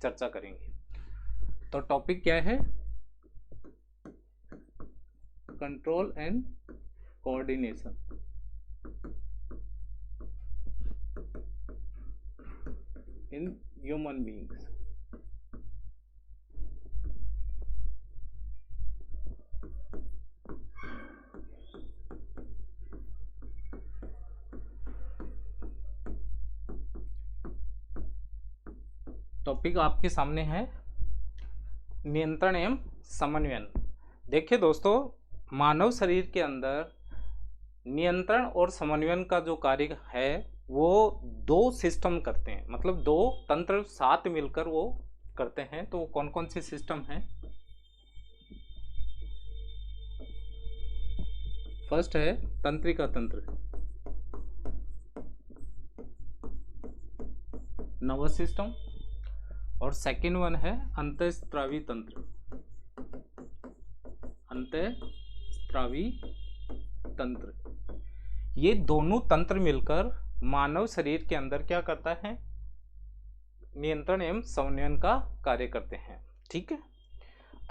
चर्चा करेंगे। तो टॉपिक क्या है? Control and coordination. In human beings. Topic आपके सामने है नियंत्रण एवं समन्वयन। देखिए दोस्तों, मानव शरीर के अंदर नियंत्रण और समन्वयन का जो कार्य है वो दो सिस्टम करते हैं, मतलब दो तंत्र साथ मिलकर वो करते हैं। तो कौन कौन से सिस्टम हैं? फर्स्ट है तंत्रिका तंत्र, नर्वस सिस्टम, और सेकेंड वन है अंतःस्रावी तंत्र, अंतःस्रावी तंत्र। ये दोनों तंत्र मिलकर मानव शरीर के अंदर क्या करता है? नियंत्रण एवं समन्वयन का कार्य करते हैं। ठीक है।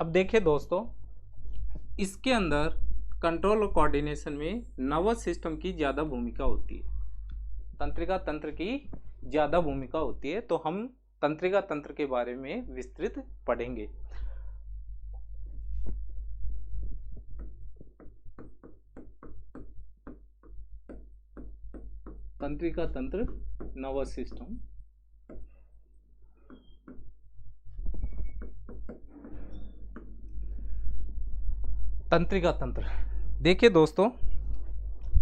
अब देखिए दोस्तों, इसके अंदर कंट्रोल और कोऑर्डिनेशन में नर्वस सिस्टम की ज़्यादा भूमिका होती है, तंत्रिका तंत्र की ज़्यादा भूमिका होती है। तो हम तंत्रिका तंत्र के बारे में विस्तृत पढ़ेंगे। तंत्रिका तंत्र, नर्वस सिस्टम। तंत्रिका तंत्र, देखिए दोस्तों,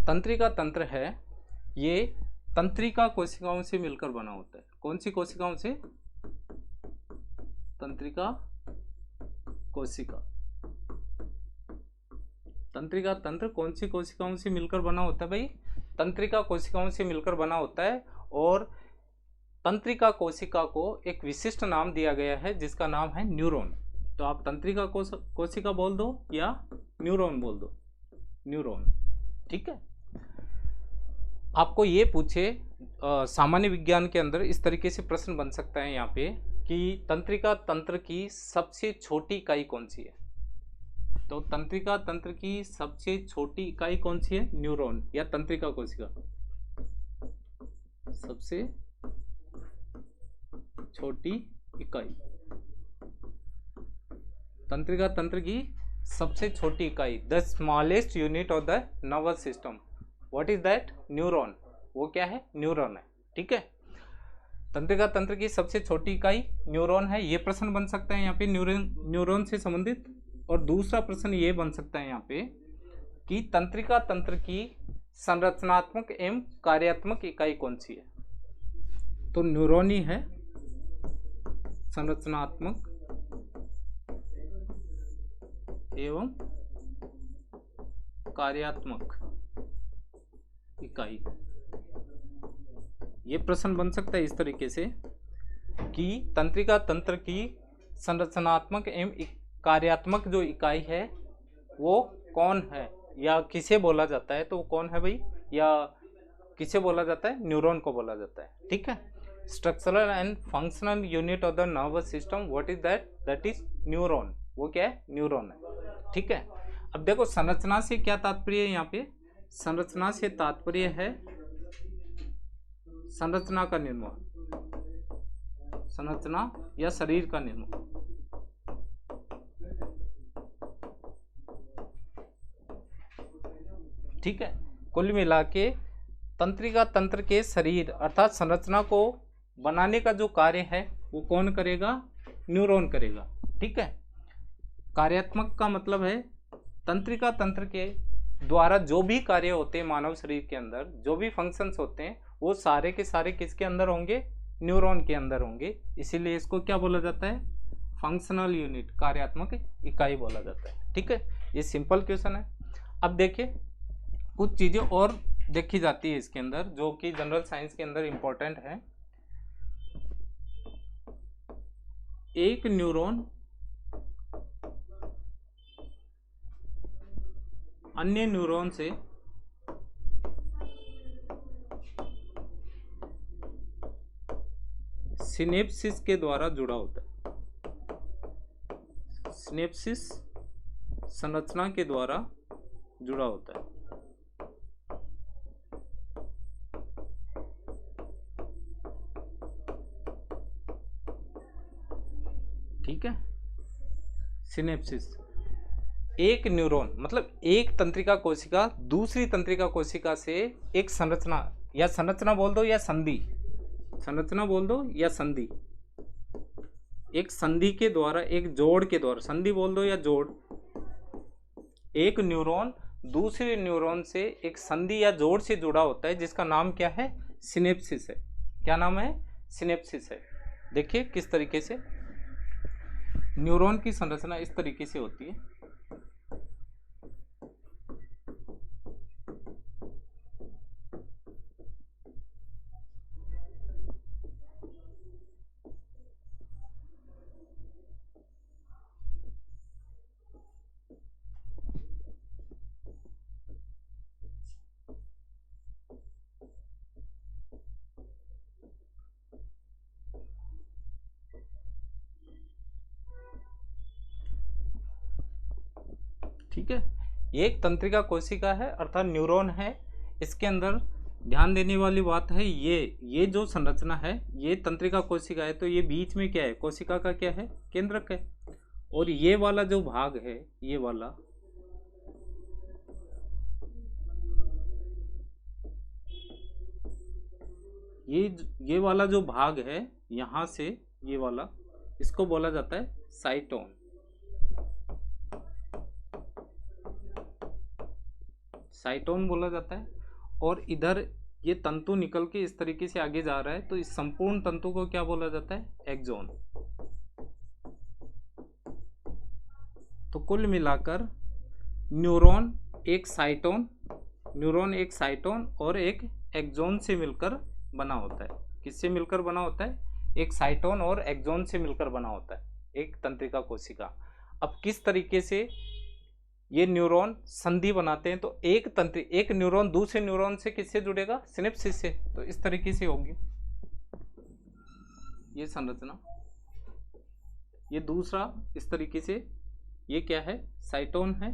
तंत्रिका तंत्र है ये तंत्रिका कोशिकाओं से मिलकर बना होता है। कौन सी कोशिकाओं से? तंत्रिका कोशिका। तंत्रिका तंत्र कौन सी कोशिकाओं से मिलकर बना होता है भाई? तंत्रिका कोशिकाओं से मिलकर बना होता है। और तंत्रिका कोशिका को एक विशिष्ट नाम दिया गया है जिसका नाम है न्यूरॉन। तो आप तंत्रिका कोशिका बोल दो या न्यूरॉन बोल दो, न्यूरॉन। ठीक है। आपको ये पूछे सामान्य विज्ञान के अंदर इस तरीके से प्रश्न बन सकता है यहाँ पे कि तंत्रिका तंत्र की सबसे छोटी इकाई कौन सी है? तो तंत्रिका तंत्र की सबसे छोटी इकाई कौन सी है? न्यूरॉन या तंत्रिका कोशिका। सबसे छोटी इकाई, तंत्रिका तंत्र की सबसे छोटी इकाई, the smallest unit of the nervous system, what is that? Neuron. वो क्या है? न्यूरॉन है। ठीक है। तंत्रिका तंत्र की सबसे छोटी इकाई न्यूरॉन है। ये प्रश्न बन सकता है यहाँ पे न्यूरॉन से संबंधित। और दूसरा प्रश्न ये बन सकता है यहाँ पे कि तंत्रिका तंत्र की संरचनात्मक एवं कार्यात्मक इकाई कौन सी है? तो न्यूरॉन ही है संरचनात्मक एवं कार्यात्मक इकाई। ये प्रश्न बन सकता है इस तरीके से कि तंत्रिका तंत्र की संरचनात्मक एवं कार्यात्मक जो इकाई है वो कौन है या किसे बोला जाता है? तो वो कौन है भाई? या किसे बोला जाता है? न्यूरॉन को बोला जाता है। ठीक है। Structural and functional unit of the nervous system, what is that? That is neuron. वो क्या है? न्यूरॉन है। ठीक है। अब देखो, संरचना से क्या तात्पर्य है यहाँ पे? संरचना से तात्पर्य है संरचना का निर्माण, संरचना या शरीर का निर्माण। ठीक है। कुल मिला के तंत्रिका तंत्र के शरीर अर्थात संरचना को बनाने का जो कार्य है वो कौन करेगा? न्यूरॉन करेगा। ठीक है। कार्यात्मक का मतलब है तंत्रिका तंत्र के द्वारा जो भी कार्य होते हैं मानव शरीर के अंदर, जो भी फंक्शंस होते हैं वो सारे के सारे किसके अंदर होंगे? न्यूरॉन के अंदर होंगे। इसीलिए इसको क्या बोला जाता है? फंक्शनल यूनिट, कार्यात्मक इकाई बोला जाता है। ठीक है। ये सिंपल क्वेश्चन है। अब देखिए, कुछ चीजें और देखी जाती है इसके अंदर जो कि जनरल साइंस के अंदर इंपॉर्टेंट है। एक न्यूरॉन अन्य न्यूरॉन से सिनेप्सिस के द्वारा जुड़ा होता है। सिनेप्सिस संरचना के द्वारा जुड़ा होता है। ठीक है, सिनेप्सिस। एक न्यूरॉन मतलब एक तंत्रिका कोशिका दूसरी तंत्रिका कोशिका से एक संरचना, या संरचना बोल दो या संधि, संरचना बोल दो या संधि, एक संधि के द्वारा, एक जोड़ के द्वारा, संधि बोल दो या जोड़, एक न्यूरॉन दूसरे न्यूरॉन से एक संधि या जोड़ से जुड़ा होता है, जिसका नाम क्या है? सिनेप्सिस है। क्या नाम है? सिनेप्सिस है। देखिए किस तरीके से न्यूरॉन की संरचना इस तरीके से होती है। ठीक है, ये एक तंत्रिका कोशिका है अर्थात न्यूरॉन है। इसके अंदर ध्यान देने वाली बात है, ये जो संरचना है ये तंत्रिका कोशिका है, तो ये बीच में क्या है? कोशिका का क्या है? केंद्रक है। और ये वाला जो भाग है, ये वाला, ये वाला जो भाग है यहां से ये वाला, इसको बोला जाता है साइटोन। साइटोन बोला जाता है। और इधर ये तंतु निकल के इस तरीके से आगे जा रहा है, तो इस संपूर्ण तंतु को क्या बोला जाता है? एक्सोन। तो कुल मिलाकर न्यूरॉन एक साइटोन, न्यूरॉन एक साइटोन और एक एक्सोन से मिलकर बना होता है। किससे मिलकर बना होता है? एक साइटोन और एक्सोन से मिलकर बना होता है एक तंत्रिका कोशिका। अब किस तरीके से ये न्यूरॉन संधि बनाते हैं? तो एक न्यूरॉन दूसरे न्यूरॉन से किससे जुड़ेगा? सिनेप्सिस से। तो इस तरीके से होगी ये संरचना। ये दूसरा इस तरीके से, ये क्या है? साइटोन है।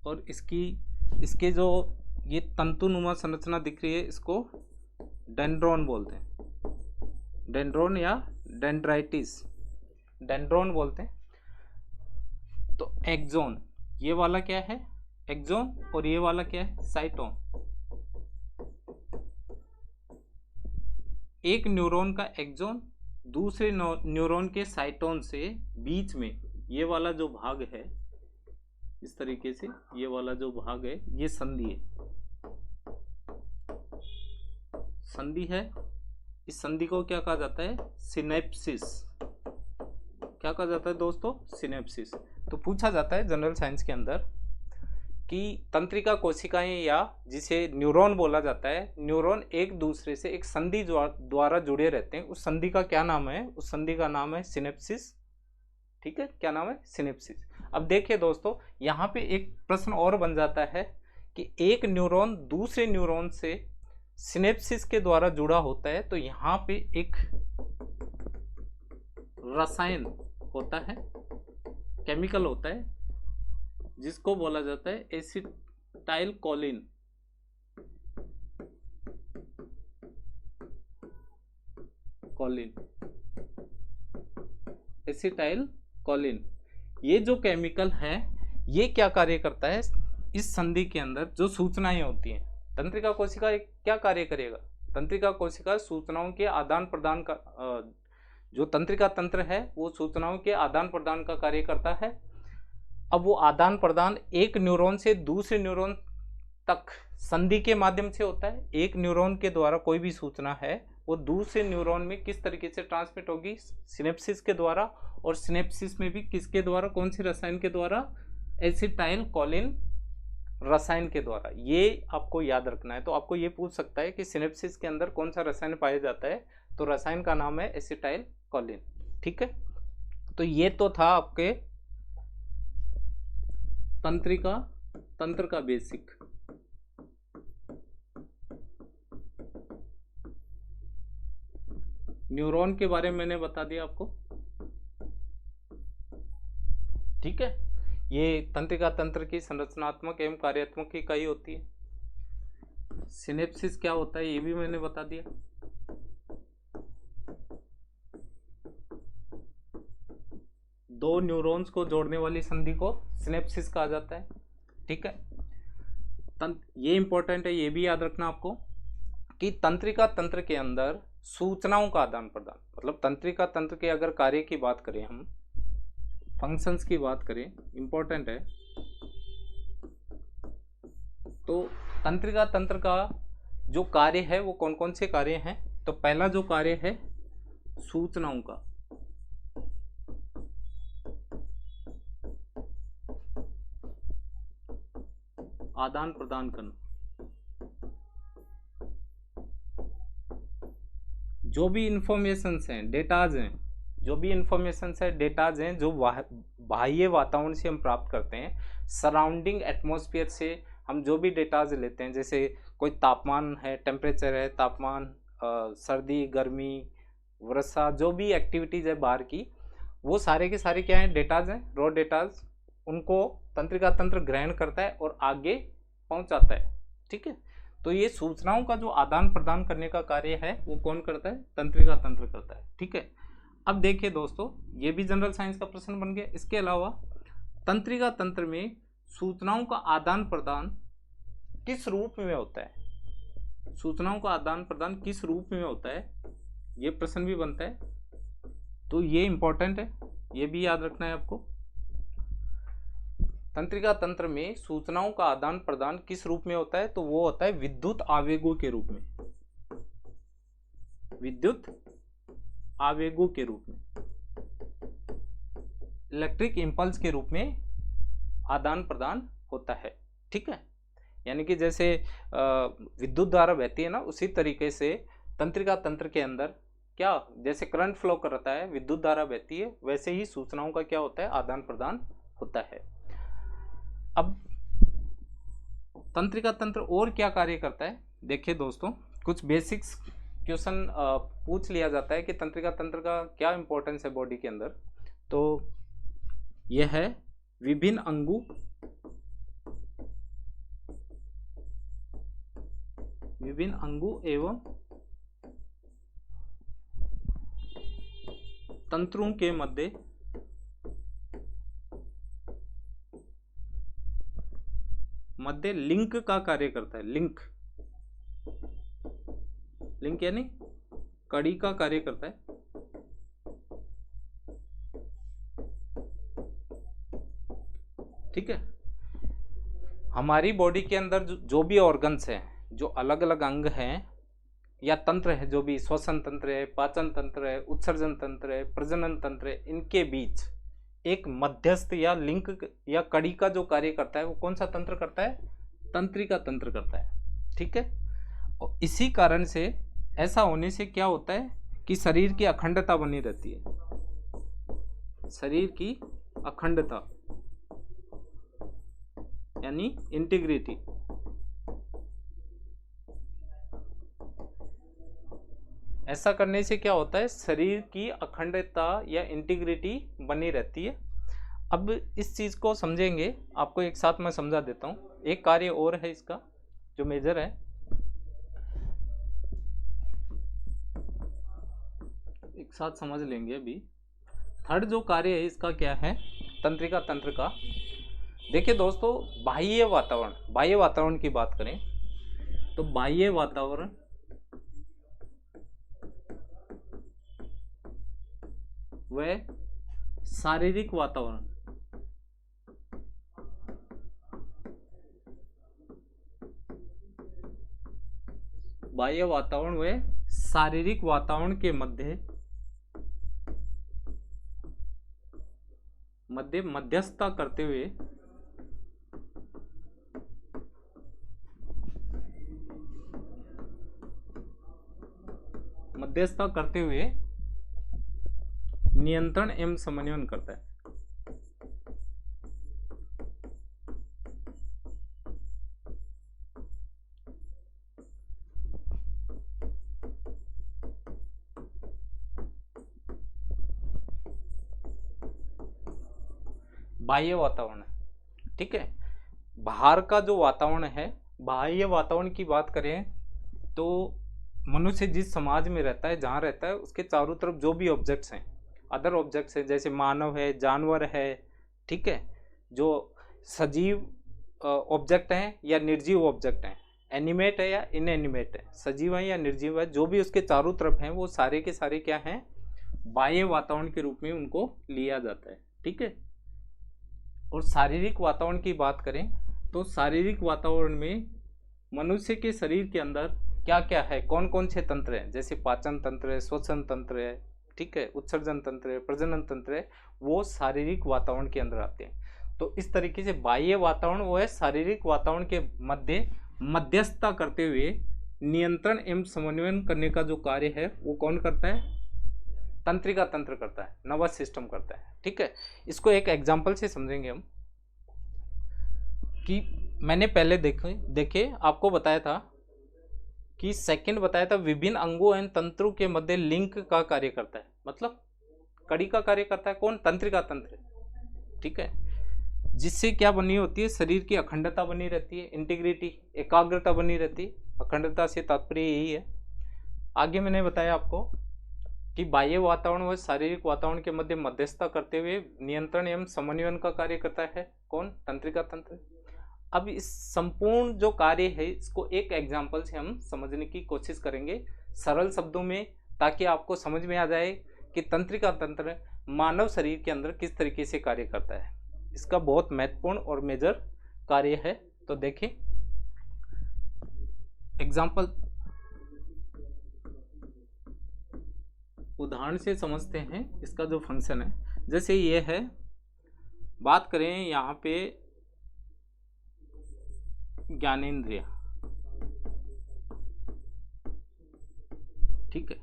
और इसके जो ये तंतुनुमा संरचना दिख रही है, इसको डेंड्रॉन बोलते हैं। डेंड्रॉन या डेंड्राइटिस, डेंड्रॉन बोलते हैं। तो एक्सोन, ये वाला क्या है? एक्सोन। और ये वाला क्या है? साइटोन। एक न्यूरॉन का एक्सोन दूसरे न्यूरॉन के साइटोन से बीच में ये वाला जो भाग है, इस तरीके से ये वाला जो भाग है ये संधि है। संधि है। इस संधि को क्या कहा जाता है? सिनेप्सिस। क्या कहा जाता है दोस्तों? सिनेप्सिस। तो पूछा जाता है जनरल साइंस के अंदर कि तंत्रिका कोशिकाएं, या जिसे न्यूरॉन बोला जाता है, न्यूरॉन एक दूसरे से एक संधि द्वारा जुड़े रहते हैं, उस संधि का क्या नाम है? उस संधि का नाम है सिनेप्सिस। ठीक है, क्या नाम है? सिनेप्सिस। अब देखिए दोस्तों, यहाँ पे एक प्रश्न और बन जाता है कि एक न्यूरॉन दूसरे न्यूरॉन से सिनेप्सिस के द्वारा जुड़ा होता है, तो यहाँ पे एक रसायन होता है, केमिकल होता है, जिसको बोला जाता है एसिटाइल कोलिन। Acetyl choline. ये जो केमिकल है ये क्या कार्य करता है? इस संधि के अंदर जो सूचनाएं होती हैं, तंत्रिका कोशिका क्या कार्य करेगा? तंत्रिका कोशिका सूचनाओं के आदान प्रदान का, जो तंत्रिका तंत्र है वो सूचनाओं के आदान प्रदान का कार्य करता है। अब वो आदान प्रदान एक न्यूरॉन से दूसरे न्यूरॉन तक संधि के माध्यम से होता है। एक न्यूरॉन के द्वारा कोई भी सूचना है वो दूसरे न्यूरॉन में किस तरीके से ट्रांसमिट होगी? सिनेप्सिस के द्वारा। और सिनेप्सिस में भी किसके द्वारा? कौन सी रसायन के द्वारा? एसिटाइल कोलिन रसायन के द्वारा। ये आपको याद रखना है। तो आपको ये पूछ सकता है कि सिनेप्सिस के अंदर कौन सा रसायन पाया जाता है? तो रसायन का नाम है एसिटाइल कोलिन। ठीक है, तो ये तो था आपके तंत्र का बेसिक। न्यूरॉन के बारे में मैंने बता दिया आपको, ठीक है। ये तंत्रिका तंत्र की संरचनात्मक एवं कार्यात्मक इकाई होती है। सिनेप्सिस क्या होता है ये भी मैंने बता दिया। दो न्यूरॉन्स को जोड़ने वाली संधि को सिनेप्सिस कहा जाता है, ठीक है। ये इंपॉर्टेंट है, ये भी याद रखना आपको कि तंत्रिका तंत्र के अंदर सूचनाओं का आदान प्रदान, मतलब तंत्रिका तंत्र के अगर कार्य की बात करें, हम फंक्शंस की बात करें, इंपॉर्टेंट है। तो तंत्रिका तंत्र का जो कार्य है वो कौन कौन से कार्य हैं? तो पहला जो कार्य है सूचनाओं का आदान प्रदान करना। जो भी इंफॉर्मेशंस हैं, डेटाज हैं, जो भी इंफॉर्मेशंस है, डेटाज हैं जो बाह्य वातावरण से हम प्राप्त करते हैं, सराउंडिंग एटमॉस्फेयर से हम जो भी डेटाज लेते हैं, जैसे कोई तापमान है, टेम्परेचर है, तापमान, सर्दी गर्मी वर्षा, जो भी एक्टिविटीज है बाहर की, वो सारे के सारे क्या हैं? डेटाज हैं, रॉ डेटाज। उनको तंत्रिका तंत्र ग्रहण करता है और आगे पहुंचाता है, ठीक है। तो ये सूचनाओं का जो आदान प्रदान करने का कार्य है वो कौन करता है? तंत्रिका तंत्र करता है, ठीक है। अब देखिए दोस्तों, ये भी जनरल साइंस का प्रश्न बन गया। इसके अलावा तंत्रिका तंत्र में सूचनाओं का आदान प्रदान किस रूप में होता है? सूचनाओं का आदान प्रदान किस रूप में होता है, ये प्रश्न भी बनता है। तो ये इंपॉर्टेंट है, ये भी याद रखना है आपको। तंत्रिका तंत्र में सूचनाओं का आदान प्रदान किस रूप में होता है? तो वो होता है विद्युत आवेगों के रूप में, विद्युत आवेगों के रूप में, इलेक्ट्रिक इंपल्स के रूप में आदान प्रदान होता है, ठीक है। यानी कि जैसे विद्युत धारा बहती है ना, उसी तरीके से तंत्रिका तंत्र के अंदर क्या, जैसे करंट फ्लो करता है, विद्युत धारा बहती है, वैसे ही सूचनाओं का क्या होता है? आदान प्रदान होता है। अब तंत्रिका तंत्र और क्या कार्य करता है? देखिए दोस्तों, कुछ बेसिक्स क्वेश्चन पूछ लिया जाता है कि तंत्रिका तंत्र का क्या इंपॉर्टेंस है बॉडी के अंदर। तो यह है विभिन्न अंगों एवं तंत्रों के मध्य लिंक का कार्य करता है। लिंक यानी कड़ी का कार्य करता है, ठीक है। हमारी बॉडी के अंदर जो भी ऑर्गन्स हैं, जो अलग अलग अंग हैं या तंत्र है, जो भी श्वसन तंत्र है, पाचन तंत्र है, उत्सर्जन तंत्र है, प्रजनन तंत्र है, इनके बीच एक मध्यस्थ या लिंक या कड़ी का जो कार्य करता है वो कौन सा तंत्र करता है? तंत्रिका तंत्र करता है, ठीक है। और इसी कारण से ऐसा होने से क्या होता है कि शरीर की अखंडता बनी रहती है, शरीर की अखंडता यानी इंटीग्रिटी। ऐसा करने से क्या होता है? शरीर की अखंडता या इंटीग्रिटी बनी रहती है। अब इस चीज को समझेंगे, आपको एक साथ मैं समझा देता हूं। एक कार्य और है इसका जो मेजर है, एक साथ समझ लेंगे अभी। थर्ड जो कार्य है इसका क्या है तंत्रिका तंत्र का? देखिए दोस्तों, बाह्य वातावरण की बात करें तो बाह्य वातावरण व शारीरिक वातावरण, बाह्य वातावरण व शारीरिक वातावरण के मध्यस्थता करते हुए नियंत्रण एवं समन्वय करता है। बाह्य वातावरण है। ठीक है, बाहर का जो वातावरण है, बाह्य वातावरण की बात करें तो मनुष्य जिस समाज में रहता है, जहाँ रहता है, उसके चारों तरफ जो भी ऑब्जेक्ट्स हैं, अदर ऑब्जेक्ट्स हैं, जैसे मानव है, जानवर है, ठीक है, जो सजीव ऑब्जेक्ट हैं या निर्जीव ऑब्जेक्ट हैं, एनिमेट है या इनएनिमेट है, सजीव है या निर्जीव है, जो भी उसके चारों तरफ हैं, वो सारे के सारे क्या हैं, बाह्य वातावरण के रूप में उनको लिया जाता है। ठीक है, और शारीरिक वातावरण की बात करें तो शारीरिक वातावरण में मनुष्य के शरीर के अंदर क्या क्या है, कौन कौन से तंत्र हैं, जैसे पाचन तंत्र है, श्वसन तंत्र है, ठीक है, उत्सर्जन तंत्र है, प्रजनन तंत्र है, वो शारीरिक वातावरण के अंदर आते हैं। तो इस तरीके से बाह्य वातावरण वो है शारीरिक वातावरण के मध्य मध्यस्थता करते हुए नियंत्रण एवं समन्वयन करने का जो कार्य है वो कौन करता है, तंत्रिका तंत्र करता है, नर्वस सिस्टम करता है। ठीक है, इसको एक एग्जांपल से समझेंगे हम कि मैंने पहले देखे आपको बताया था कि सेकंड बताया था विभिन्न अंगों एवं तंत्रों के मध्य लिंक का कार्य करता है, मतलब कड़ी का कार्य करता है कौन, तंत्रिका तंत्र। ठीक है, जिससे क्या बनी होती है, शरीर की अखंडता बनी रहती है, इंटीग्रिटी, एकाग्रता बनी रहती है। अखंडता से तात्पर्य यही है। आगे मैंने बताया आपको कि बाह्य वातावरण व शारीरिक वातावरण के मध्य मध्यस्थता करते हुए नियंत्रण एवं समन्वयन का कार्य करता है कौन, तंत्रिका तंत्र। अब इस संपूर्ण जो कार्य है इसको एक एग्जाम्पल से हम समझने की कोशिश करेंगे सरल शब्दों में, ताकि आपको समझ में आ जाए कि तंत्रिका तंत्र मानव शरीर के अंदर किस तरीके से कार्य करता है। इसका बहुत महत्वपूर्ण और मेजर कार्य है। तो देखें एग्जाम्पल, उदाहरण से समझते हैं इसका जो फंक्शन है। जैसे ये है, बात करें यहाँ पे ज्ञानेंद्रिय, ठीक है,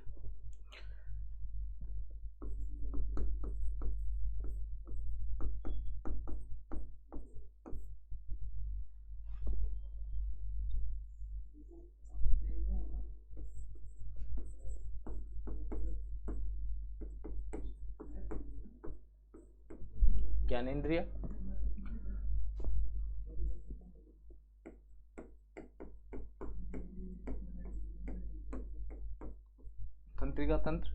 ज्ञानेंद्रिय, तंत्रिका तंत्र,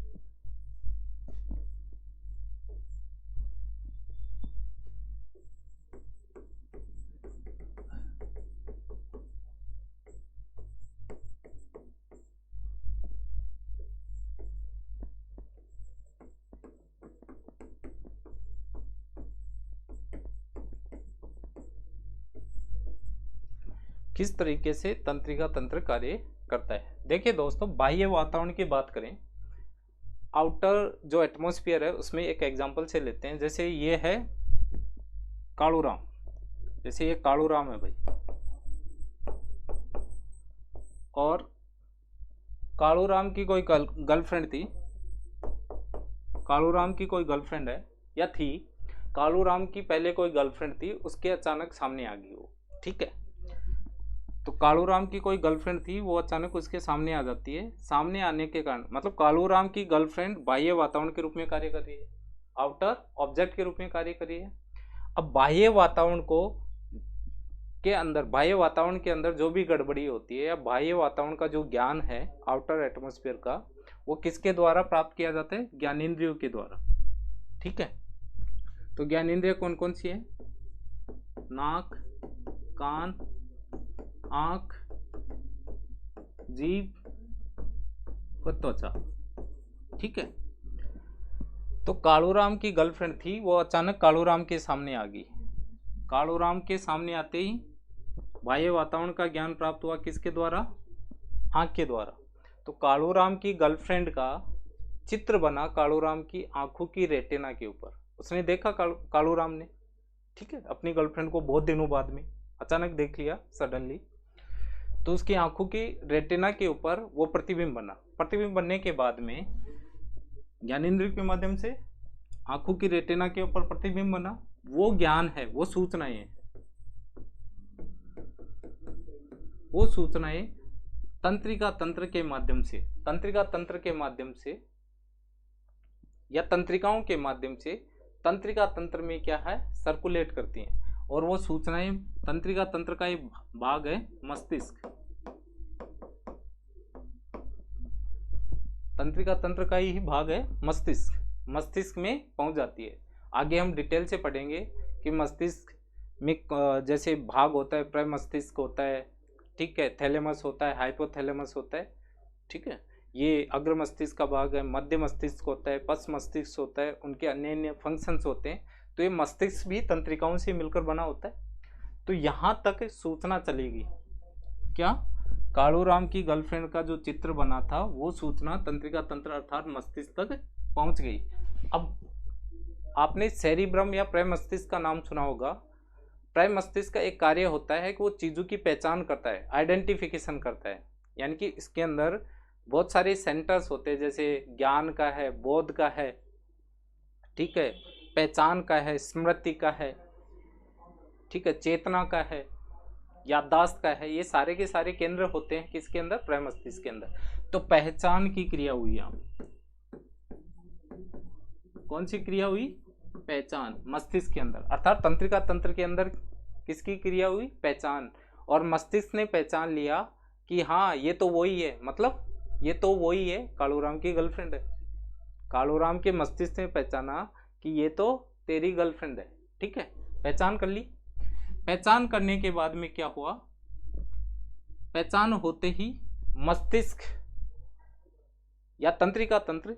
किस तरीके से तंत्रिका तंत्र कार्य करता है। देखिए दोस्तों, बाह्य वातावरण की बात करें, आउटर जो एटमॉस्फेयर है उसमें एक एग्जांपल से लेते हैं। जैसे ये है कालूराम, जैसे ये कालूराम है भाई, और कालूराम की कोई गर्लफ्रेंड थी, कालूराम की कोई गर्लफ्रेंड है या थी, कालूराम की पहले कोई गर्लफ्रेंड थी, उसके अचानक सामने आ गई वो। ठीक है, तो कालूराम की कोई गर्लफ्रेंड थी, वो अचानक उसके सामने आ जाती है। सामने आने के कारण मतलब कालूराम की गर्लफ्रेंड बाह्य वातावरण के रूप में कार्य कर रही है, आउटर ऑब्जेक्ट के रूप में कार्य कर रही है। अब बाह्य वातावरण के अंदर, बाह्य वातावरण के अंदर जो भी गड़बड़ी होती है या बाह्य वातावरण का जो ज्ञान है आउटर एटमॉस्फेयर का, वो किसके द्वारा प्राप्त किया जाता है, ज्ञानेंद्रियों के द्वारा। ठीक है, तो ज्ञानेंद्रिय कौन कौन सी है, नाक, कान, आंख, जीभ व त्वचा। ठीक है, तो कालूराम की गर्लफ्रेंड थी, वो अचानक कालूराम के सामने आ गई। कालूराम के सामने आते ही बाह्य वातावरण का ज्ञान प्राप्त हुआ, किसके द्वारा, आंख के द्वारा। तो कालूराम की गर्लफ्रेंड का चित्र बना कालूराम की आंखों की रेटिना के ऊपर। उसने देखा कालूराम ने, ठीक है, अपनी गर्लफ्रेंड को बहुत दिनों बाद में अचानक देख लिया सडनली, तो उसकी आंखों की रेटिना के ऊपर वो प्रतिबिंब बना। प्रतिबिंब बनने के बाद में ज्ञानेंद्रिय के माध्यम से आंखों की रेटिना के ऊपर प्रतिबिंब बना, वो ज्ञान है, वो सूचनाएं हैं, वो सूचनाएं तंत्रिका तंत्र के माध्यम से, तंत्रिका तंत्र के माध्यम से या तंत्रिकाओं के माध्यम से तंत्रिका तंत्र में क्या है, सर्कुलेट करती हैं। और वो सूचनाएं, तंत्रिका तंत्र का एक भाग है मस्तिष्क, तंत्रिका तंत्र का ही भाग है मस्तिष्क, मस्तिष्क में पहुंच जाती है। आगे हम डिटेल से पढ़ेंगे कि मस्तिष्क में जैसे भाग होता है, प्रमस्तिष्क होता है, ठीक है, थैलेमस होता है, हाइपोथैलेमस होता है, ठीक है, ये अग्र मस्तिष्क का भाग है, मध्य मस्तिष्क होता है, पश्च मस्तिष्क होता है, उनके अन्य अन्य फंक्शंस होते हैं। तो ये मस्तिष्क भी तंत्रिकाओं से मिलकर बना होता है। तो यहाँ तक सूचना चलेगी। क्या कालूराम की गर्लफ्रेंड का जो चित्र बना था वो सूचना तंत्रिका तंत्र अर्थात मस्तिष्क तक पहुंच गई। अब आपने सेरिब्रम या प्रमस्तिष्क का नाम सुना होगा। प्रमस्तिष्क का एक कार्य होता है कि वो चीज़ों की पहचान करता है, आइडेंटिफिकेशन करता है। यानी कि इसके अंदर बहुत सारे सेंटर्स होते हैं, जैसे ज्ञान का है, बोध का है, ठीक है, पहचान का है, स्मृति का है, ठीक है, चेतना का है, याददाश्त का है। ये सारे के सारे केंद्र होते हैं किसके अंदर, प्रमस्तिष्क के अंदर। तो पहचान की क्रिया हुई यहाँ, कौन सी क्रिया हुई, पहचान, मस्तिष्क के अंदर, अर्थात तंत्रिका तंत्र के अंदर किसकी क्रिया हुई, पहचान। और मस्तिष्क ने पहचान लिया कि हाँ ये तो वही है, मतलब ये तो वही है, कालूराम की गर्लफ्रेंड है। कालूराम के मस्तिष्क ने पहचाना कि ये तो तेरी गर्लफ्रेंड है, ठीक है, पहचान कर ली। पहचान करने के बाद में क्या हुआ, पहचान होते ही मस्तिष्क या तंत्रिका तंत्र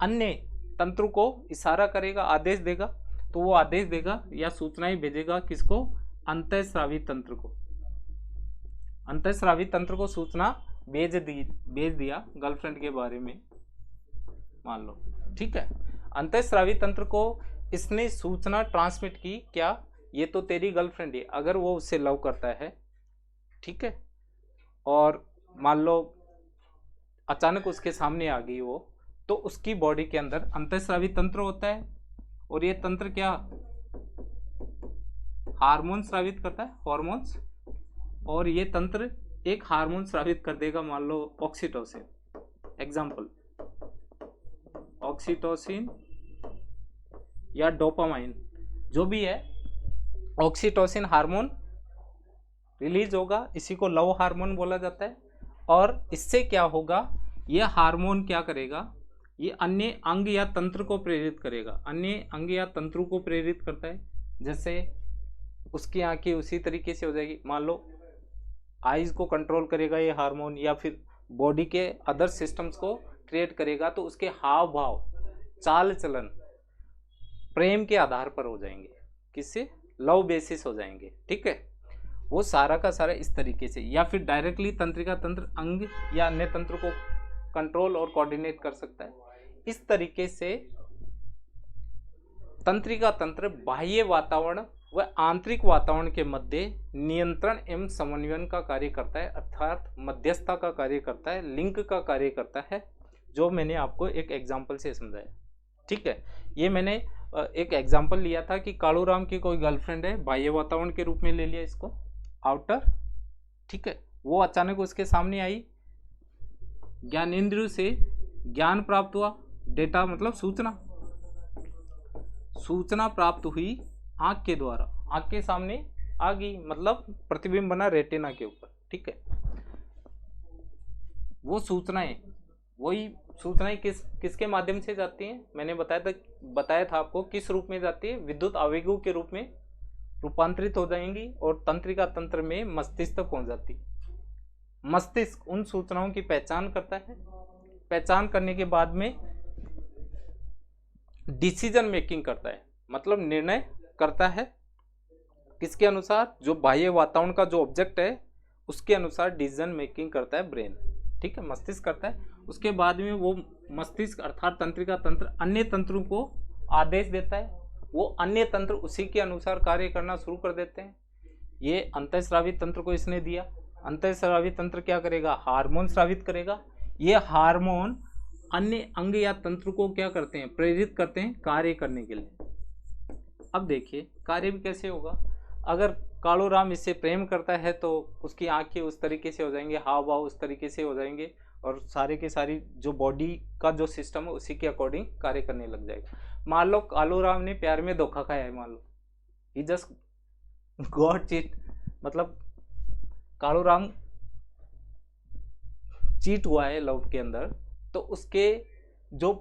अन्य तंत्र को इशारा करेगा, आदेश देगा। तो वो आदेश देगा या सूचनाएं भेजेगा किसको, अंतःस्रावी तंत्र को। अंतःस्रावी तंत्र को सूचना भेज दिया गर्लफ्रेंड के बारे में, मान लो, ठीक है। अंतःस्रावी तंत्र को इसने सूचना ट्रांसमिट की, क्या, ये तो तेरी गर्लफ्रेंड है। अगर वो उससे लव करता है, ठीक है, और मान लो अचानक उसके सामने आ गई वो, तो उसकी बॉडी के अंदर अंतःस्रावी तंत्र होता है। और ये तंत्र क्या, हार्मोन स्रावित करता है, हॉर्मोन्स। और ये तंत्र एक हार्मोन स्रावित कर देगा, मान लो ऑक्सीटोसिन, एग्जाम्पल ऑक्सीटोसिन या डोपामाइन, जो भी है, ऑक्सीटोसिन हार्मोन रिलीज होगा, इसी को लव हार्मोन बोला जाता है। और इससे क्या होगा, यह हार्मोन क्या करेगा, ये अन्य अंग या तंत्र को प्रेरित करेगा, अन्य अंग या तंत्रों को प्रेरित करता है। जैसे उसकी आंखें उसी तरीके से हो जाएगी, मान लो आईज को कंट्रोल करेगा ये हार्मोन, या फिर बॉडी के अदर सिस्टम्स को क्रिएट करेगा। तो उसके हाव भाव, चाल चलन प्रेम के आधार पर हो जाएंगे, किससे, लव बेसिस हो जाएंगे, ठीक है। वो सारा का सारा इस तरीके से, या फिर डायरेक्टली तंत्रिका तंत्र अंग या अन्य तंत्र को कंट्रोल और कोऑर्डिनेट कर सकता है। इस तरीके से तंत्रिका तंत्र बाह्य वातावरण व आंतरिक वातावरण के मध्य नियंत्रण एवं समन्वयन का कार्य करता है, अर्थात मध्यस्थता का कार्य करता है, लिंक का कार्य करता है, जो मैंने आपको एक एग्जाम्पल से समझाया, ठीक है। ये मैंने एक एग्जाम्पल लिया था कि कालूराम की कोई गर्लफ्रेंड है, बाह्य वातावरण के रूप में ले लिया इसको, आउटर, ठीक है। वो अचानक उसके सामने आई, ज्ञानेंद्रियों से ज्ञान प्राप्त हुआ, डेटा मतलब सूचना, सूचना प्राप्त हुई आंख के द्वारा, आंख के सामने आ गई, मतलब प्रतिबिंब बना रेटिना के ऊपर, ठीक है। वो सूचनाएं, वही सूचनाएं किसके माध्यम से जाती हैं, मैंने बताया था आपको किस रूप में जाती है, विद्युत आवेगों के रूप में रूपांतरित हो जाएंगी और तंत्रिका तंत्र में मस्तिष्क तक पहुंच जाती है। मस्तिष्क उन सूचनाओं की पहचान करता है, पहचान करने के बाद में डिसीजन मेकिंग करता है, मतलब निर्णय करता है, किसके अनुसार, जो बाह्य वातावरण का जो ऑब्जेक्ट है उसके अनुसार डिसीजन मेकिंग करता है ब्रेन, ठीक है, मस्तिष्क करता है। उसके बाद में वो मस्तिष्क अर्थात तंत्रिका तंत्र अन्य तंत्रों को आदेश देता है, वो अन्य तंत्र उसी के अनुसार कार्य करना शुरू कर देते हैं। ये अंतःस्रावी तंत्र को इसने दिया, अंतःस्रावी तंत्र क्या करेगा, हार्मोन स्रावित करेगा। ये हार्मोन अन्य अंग या तंत्र को क्या करते हैं, प्रेरित करते हैं कार्य करने के लिए। अब देखिए कार्य भी कैसे होगा, अगर कालूराम इससे प्रेम करता है तो उसकी आंखें उस तरीके से हो जाएंगे, हाव भाव उस तरीके से हो जाएंगे, और सारे के सारी जो बॉडी का जो सिस्टम है उसी के अकॉर्डिंग कार्य करने लग जाएगा। मान लो कालूराम ने प्यार में धोखा खाया है, मान लो ही जस्ट गॉट चीट, मतलब कालूराम चीट हुआ है लव के अंदर, तो उसके जो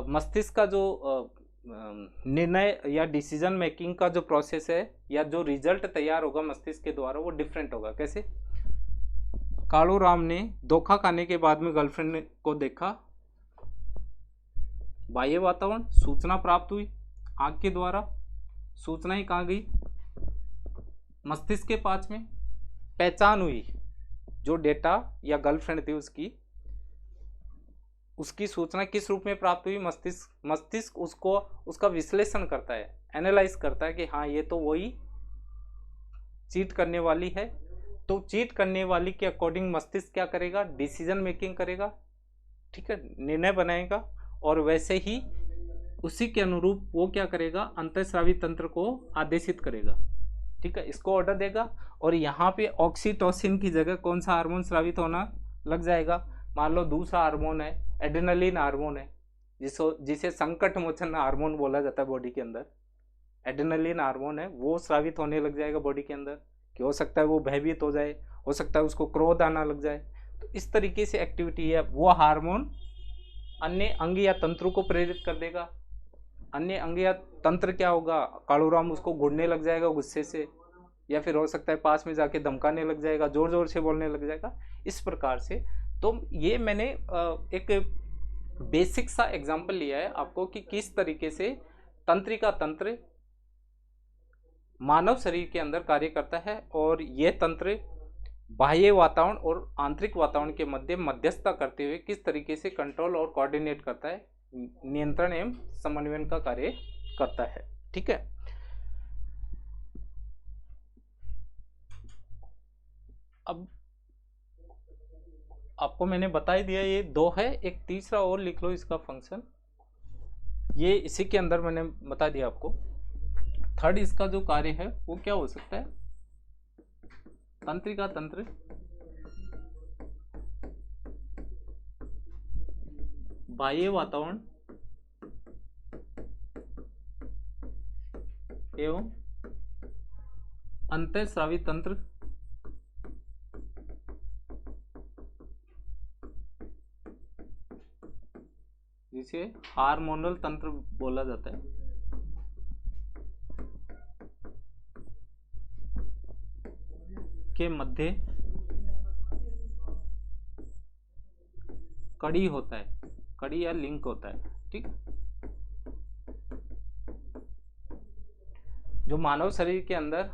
मस्तिष्क का जो निर्णय या डिसीजन मेकिंग का जो प्रोसेस है या जो रिजल्ट तैयार होगा मस्तिष्क के द्वारा वो डिफरेंट होगा। कैसे? कालूराम ने धोखा खाने के बाद में गर्लफ्रेंड को देखा, बाह्य वातावरण, सूचना प्राप्त हुई आंख के द्वारा, सूचना ही कहाँ गई? मस्तिष्क के पास में। पहचान हुई, जो डेटा या गर्लफ्रेंड थी उसकी सूचना किस रूप में प्राप्त हुई? मस्तिष्क उसको उसका विश्लेषण करता है, एनालाइज करता है कि हाँ ये तो वही चीट करने वाली है। तो चीट करने वाली के अकॉर्डिंग मस्तिष्क क्या करेगा? डिसीजन मेकिंग करेगा, ठीक है, निर्णय बनाएगा, और वैसे ही उसी के अनुरूप वो क्या करेगा? अंतःस्रावी तंत्र को आदेशित करेगा, ठीक है, इसको ऑर्डर देगा। और यहाँ पे ऑक्सीटोसिन की जगह कौन सा हार्मोन स्रावित होना लग जाएगा? मान लो दूसरा हार्मोन है, एड्रेनलिन हार्मोन है, जिसे संकट मोचन हार्मोन बोला जाता है बॉडी के अंदर। एड्रेनलिन हार्मोन है, वो स्रावित होने लग जाएगा बॉडी के अंदर, कि हो सकता है वो भयभीत हो जाए, हो सकता है उसको क्रोध आना लग जाए। तो इस तरीके से एक्टिविटी है, वो हार्मोन अन्य अंग या तंत्रों को प्रेरित कर देगा। अन्य अंग या तंत्र क्या होगा? कालूराम उसको घूरने लग जाएगा गुस्से से, या फिर हो सकता है पास में जाके धमकाने लग जाएगा, जोर जोर से बोलने लग जाएगा, इस प्रकार से। तो ये मैंने एक बेसिक सा एग्जाम्पल लिया है आपको कि किस तरीके से तंत्रिका तंत्र मानव शरीर के अंदर कार्य करता है, और यह तंत्र बाह्य वातावरण और आंतरिक वातावरण के मध्य मध्यस्थता करते हुए किस तरीके से कंट्रोल और कोऑर्डिनेट करता है, नियंत्रण एवं समन्वयन का कार्य करता है, ठीक है। अब आपको मैंने बता ही दिया, ये दो है, एक तीसरा और लिख लो इसका फंक्शन, ये इसी के अंदर मैंने बता दिया आपको। थर्ड इसका जो कार्य है वो क्या हो सकता है? तंत्रिका तंत्र बाह्य वातावरण एवं अंतःस्रावी तंत्र जिसे हार्मोनल तंत्र बोला जाता है, के मध्य कड़ी होता है, कड़ी या लिंक होता है, ठीक। जो मानव शरीर के अंदर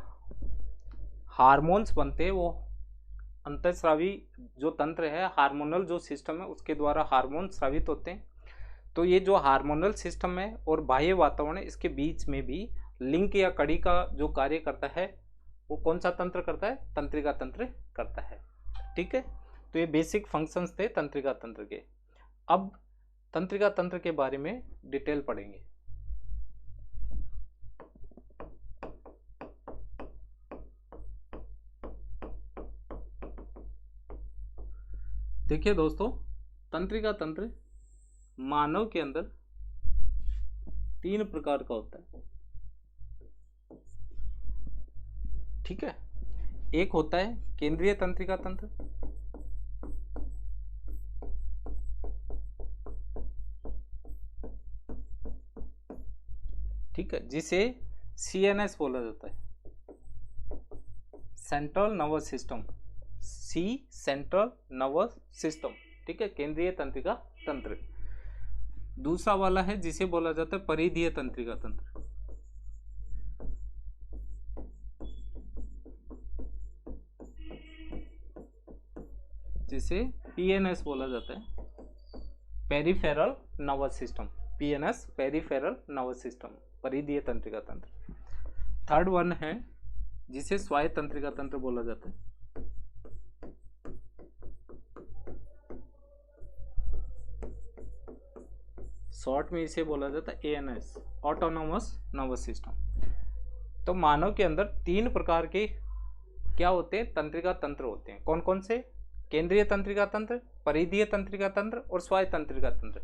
हार्मोन्स बनते हैं वो अंतःस्रावी जो तंत्र है, हार्मोनल जो सिस्टम है उसके द्वारा हार्मोन स्रावित होते हैं। तो ये जो हार्मोनल सिस्टम है और बाह्य वातावरण है, इसके बीच में भी लिंक या कड़ी का जो कार्य करता है वो कौन सा तंत्र करता है? तंत्रिका तंत्र करता है, ठीक है। तो ये बेसिक फंक्शंस थे तंत्रिका तंत्र के। अब तंत्रिका तंत्र के बारे में डिटेल पढ़ेंगे। देखिए दोस्तों, तंत्रिका तंत्र मानव के अंदर 3 प्रकार का होता है, ठीक है। एक होता है केंद्रीय तंत्रिका तंत्र, ठीक है, जिसे CNS बोला जाता है, central nervous system, central nervous system, ठीक है, केंद्रीय तंत्रिका तंत्र। दूसरा वाला है जिसे बोला जाता है परिधीय तंत्रिका तंत्र, जिसे PNS बोला जाता है, peripheral nervous system, PNS peripheral nervous system, परिधीय तंत्रिका तंत्र। थर्ड वन है जिसे स्वायत्त तंत्रिका तंत्र बोला जाता है, शॉर्ट में इसे बोला जाता है ANS, ऑटोनोमस नर्वस सिस्टम। तो मानव के अंदर 3 प्रकार के क्या होते हैं? तंत्रिका तंत्र होते हैं। कौन कौन से? केंद्रीय तंत्रिका तंत्र, परिधीय तंत्रिका तंत्र और स्वायत्त तंत्रिका तंत्र।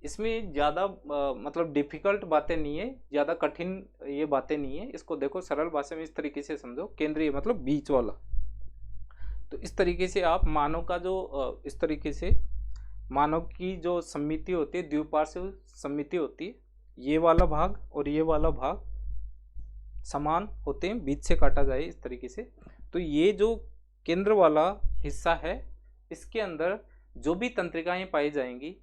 इसमें ज़्यादा मतलब डिफिकल्ट बातें नहीं है, ज़्यादा कठिन ये बातें नहीं है। इसको देखो सरल भाषा में इस तरीके से समझो, केंद्रीय मतलब बीच वाला। तो इस तरीके से आप मानव का जो इस तरीके से मानव की जो समिति होती है, द्विपार्श्व समिति होती है, ये वाला भाग और ये वाला भाग समान होते हैं, बीच से काटा जाए इस तरीके से। तो ये जो केंद्र वाला हिस्सा है, इसके अंदर जो भी तंत्रिकाएं पाई जाएंगी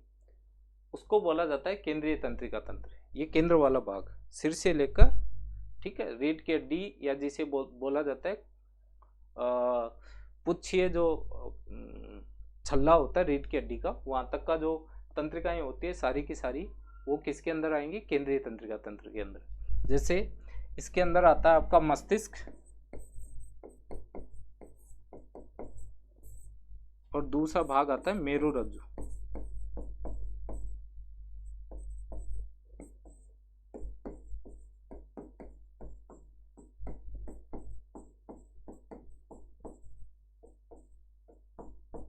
उसको बोला जाता है केंद्रीय तंत्रिका तंत्र। ये केंद्र वाला भाग सिर से लेकर, ठीक है, रीढ़ की हड्डी या जिसे बोला जाता है पुच्छिए जो छल्ला होता है रीढ़ की हड्डी का, वहां तक का जो तंत्रिकाएं होती है सारी की सारी वो किसके अंदर आएंगी? केंद्रीय तंत्रिका तंत्र के अंदर। जैसे इसके अंदर आता है आपका मस्तिष्क और दूसरा भाग आता है मेरुरज्जु।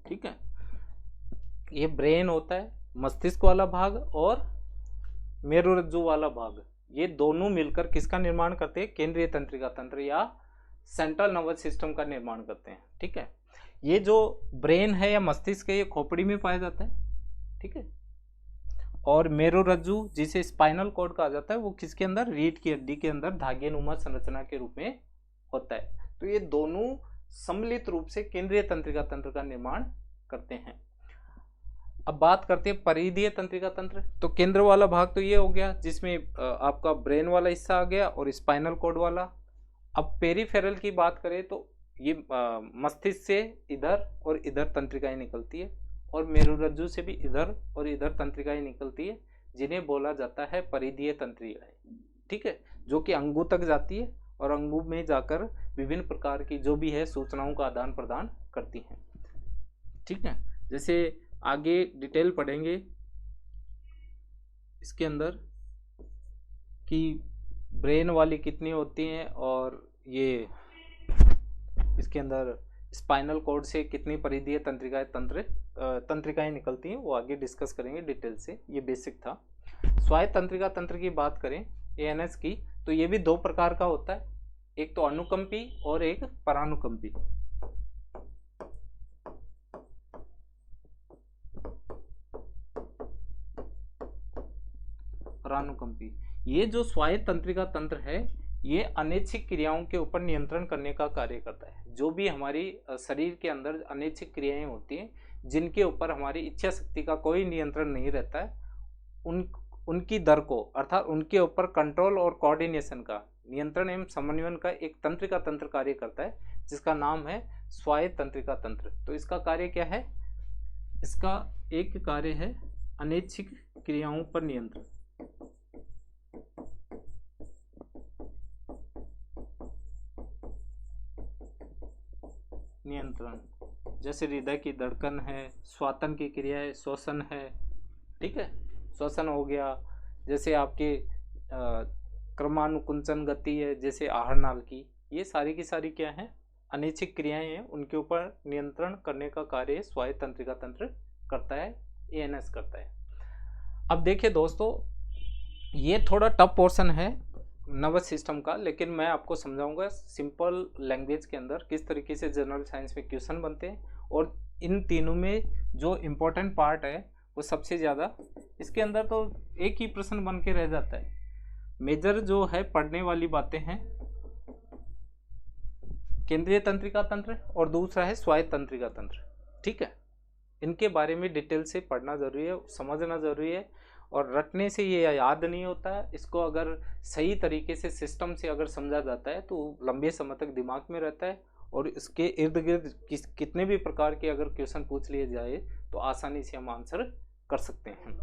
ठीक है, ये ब्रेन होता है, मस्तिष्क वाला भाग और मेरुरज्जु वाला भाग, ये दोनों मिलकर किसका निर्माण करते हैं? केंद्रीय तंत्रिका तंत्र या सेंट्रल नर्वस सिस्टम का निर्माण करते हैं। ठीक है, ये जो ब्रेन है या मस्तिष्क है ये खोपड़ी में पाया जाता है। ठीक है, और मेरुरज्जु जिसे स्पाइनल कॉर्ड कहा जाता है वो किसके अंदर? रीढ़ की हड्डी के अंदर धागेनुमा संरचना के रूप में होता है। तो ये दोनों सम्मिलित रूप से केंद्रीय तंत्रिका तंत्र का निर्माण करते हैं। अब बात करते हैं परिधीय तंत्रिका तंत्र। तो केंद्र वाला भाग तो ये हो गया जिसमें आपका ब्रेन वाला हिस्सा आ गया और स्पाइनल कॉर्ड वाला। अब पेरिफेरल की बात करें तो ये मस्तिष्क से इधर और इधर तंत्रिकाएं निकलती है और मेरुरज्जु से भी इधर और इधर तंत्रिकाएं निकलती है, जिन्हें बोला जाता है परिधीय तंत्रिकाएं। ठीक है, जो कि अंगों तक जाती है और अंगों में जाकर विभिन्न प्रकार की जो भी है सूचनाओं का आदान प्रदान करती हैं। ठीक है, जैसे आगे डिटेल पढ़ेंगे इसके अंदर कि ब्रेन वाली कितनी होती हैं और ये इसके अंदर स्पाइनल कॉर्ड से कितनी परिधीय तंत्रिकाएं निकलती हैं, वो आगे डिस्कस करेंगे डिटेल से। ये बेसिक था। स्वायत्त तंत्रिका तंत्र की बात करें एएनएस की, तो ये भी दो प्रकार का होता है, एक तो अनुकंपी और एक परानुकंपी। परानुकंपी, ये जो स्वायत्त तंत्रिका तंत्र है ये अनैच्छिक क्रियाओं के ऊपर नियंत्रण करने का कार्य करता है। जो भी हमारी शरीर के अंदर अनैच्छिक क्रियाएं होती हैं जिनके ऊपर हमारी इच्छा शक्ति का कोई नियंत्रण नहीं रहता है, उनकी दर को अर्थात उनके ऊपर कंट्रोल और कोऑर्डिनेशन का नियंत्रण एवं समन्वयन का एक तंत्रिका तंत्र कार्य करता है, जिसका नाम है स्वायत्त तंत्रिका तंत्र। तो इसका कार्य क्या है? इसका एक कार्य है अनैच्छिक क्रियाओं पर नियंत्रण। जैसे हृदय की धड़कन है, श्वसन की क्रिया है, श्वसन है। ठीक है, श्वसन हो गया, जैसे आपके क्रमानुकुंचन गति है, जैसे आहार नाल की, ये सारी की सारी क्या है? अनैच्छिक क्रियाएं हैं, उनके ऊपर नियंत्रण करने का कार्य स्वायत्त तंत्रिका तंत्र करता है, एएनएस करता है। अब देखिए दोस्तों, ये थोड़ा टफ पोर्शन है नर्वस सिस्टम का, लेकिन मैं आपको समझाऊंगा सिंपल लैंग्वेज के अंदर किस तरीके से जनरल साइंस में क्वेश्चन बनते हैं, और इन तीनों में जो इम्पोर्टेंट पार्ट है वो सबसे ज़्यादा इसके अंदर तो एक ही प्रश्न बन के रह जाता है। मेजर जो है पढ़ने वाली बातें हैं केंद्रीय तंत्रिका तंत्र और दूसरा है स्वायत्त तंत्रिका तंत्र। ठीक है, इनके बारे में डिटेल से पढ़ना जरूरी है, समझना जरूरी है, और रटने से ये याद नहीं होता है। इसको अगर सही तरीके से सिस्टम से अगर समझा जाता है तो लंबे समय तक दिमाग में रहता है, और इसके इर्द गिर्द कितने भी प्रकार के अगर क्वेश्चन पूछ लिए जाए तो आसानी से हम आंसर कर सकते हैं।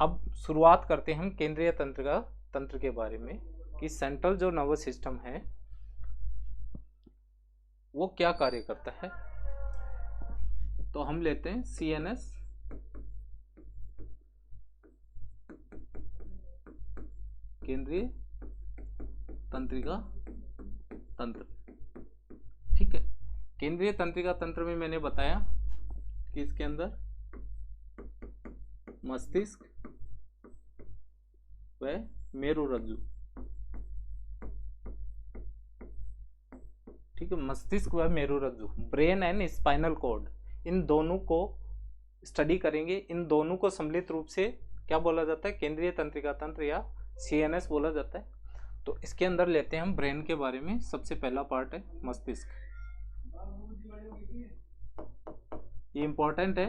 अब शुरुआत करते हैं हम केंद्रीय तंत्रिका तंत्र के बारे में कि सेंट्रल जो नर्वस सिस्टम है वो क्या कार्य करता है। तो हम लेते हैं सीएनएस, केंद्रीय तंत्रिका तंत्र। ठीक है, केंद्रीय तंत्रिका तंत्र में मैंने बताया किसके अंदर? मस्तिष्क व मेरुरज्जु। ठीक है, मस्तिष्क व मेरुरज्जु, ब्रेन एंड स्पाइनल कॉर्ड, इन दोनों को स्टडी करेंगे। इन दोनों को सम्मिलित रूप से क्या बोला जाता है? केंद्रीय तंत्रिका तंत्र या CNS बोला जाता है। तो इसके अंदर लेते हैं हम ब्रेन के बारे में। सबसे पहला पार्ट है मस्तिष्क। ये इंपॉर्टेंट है,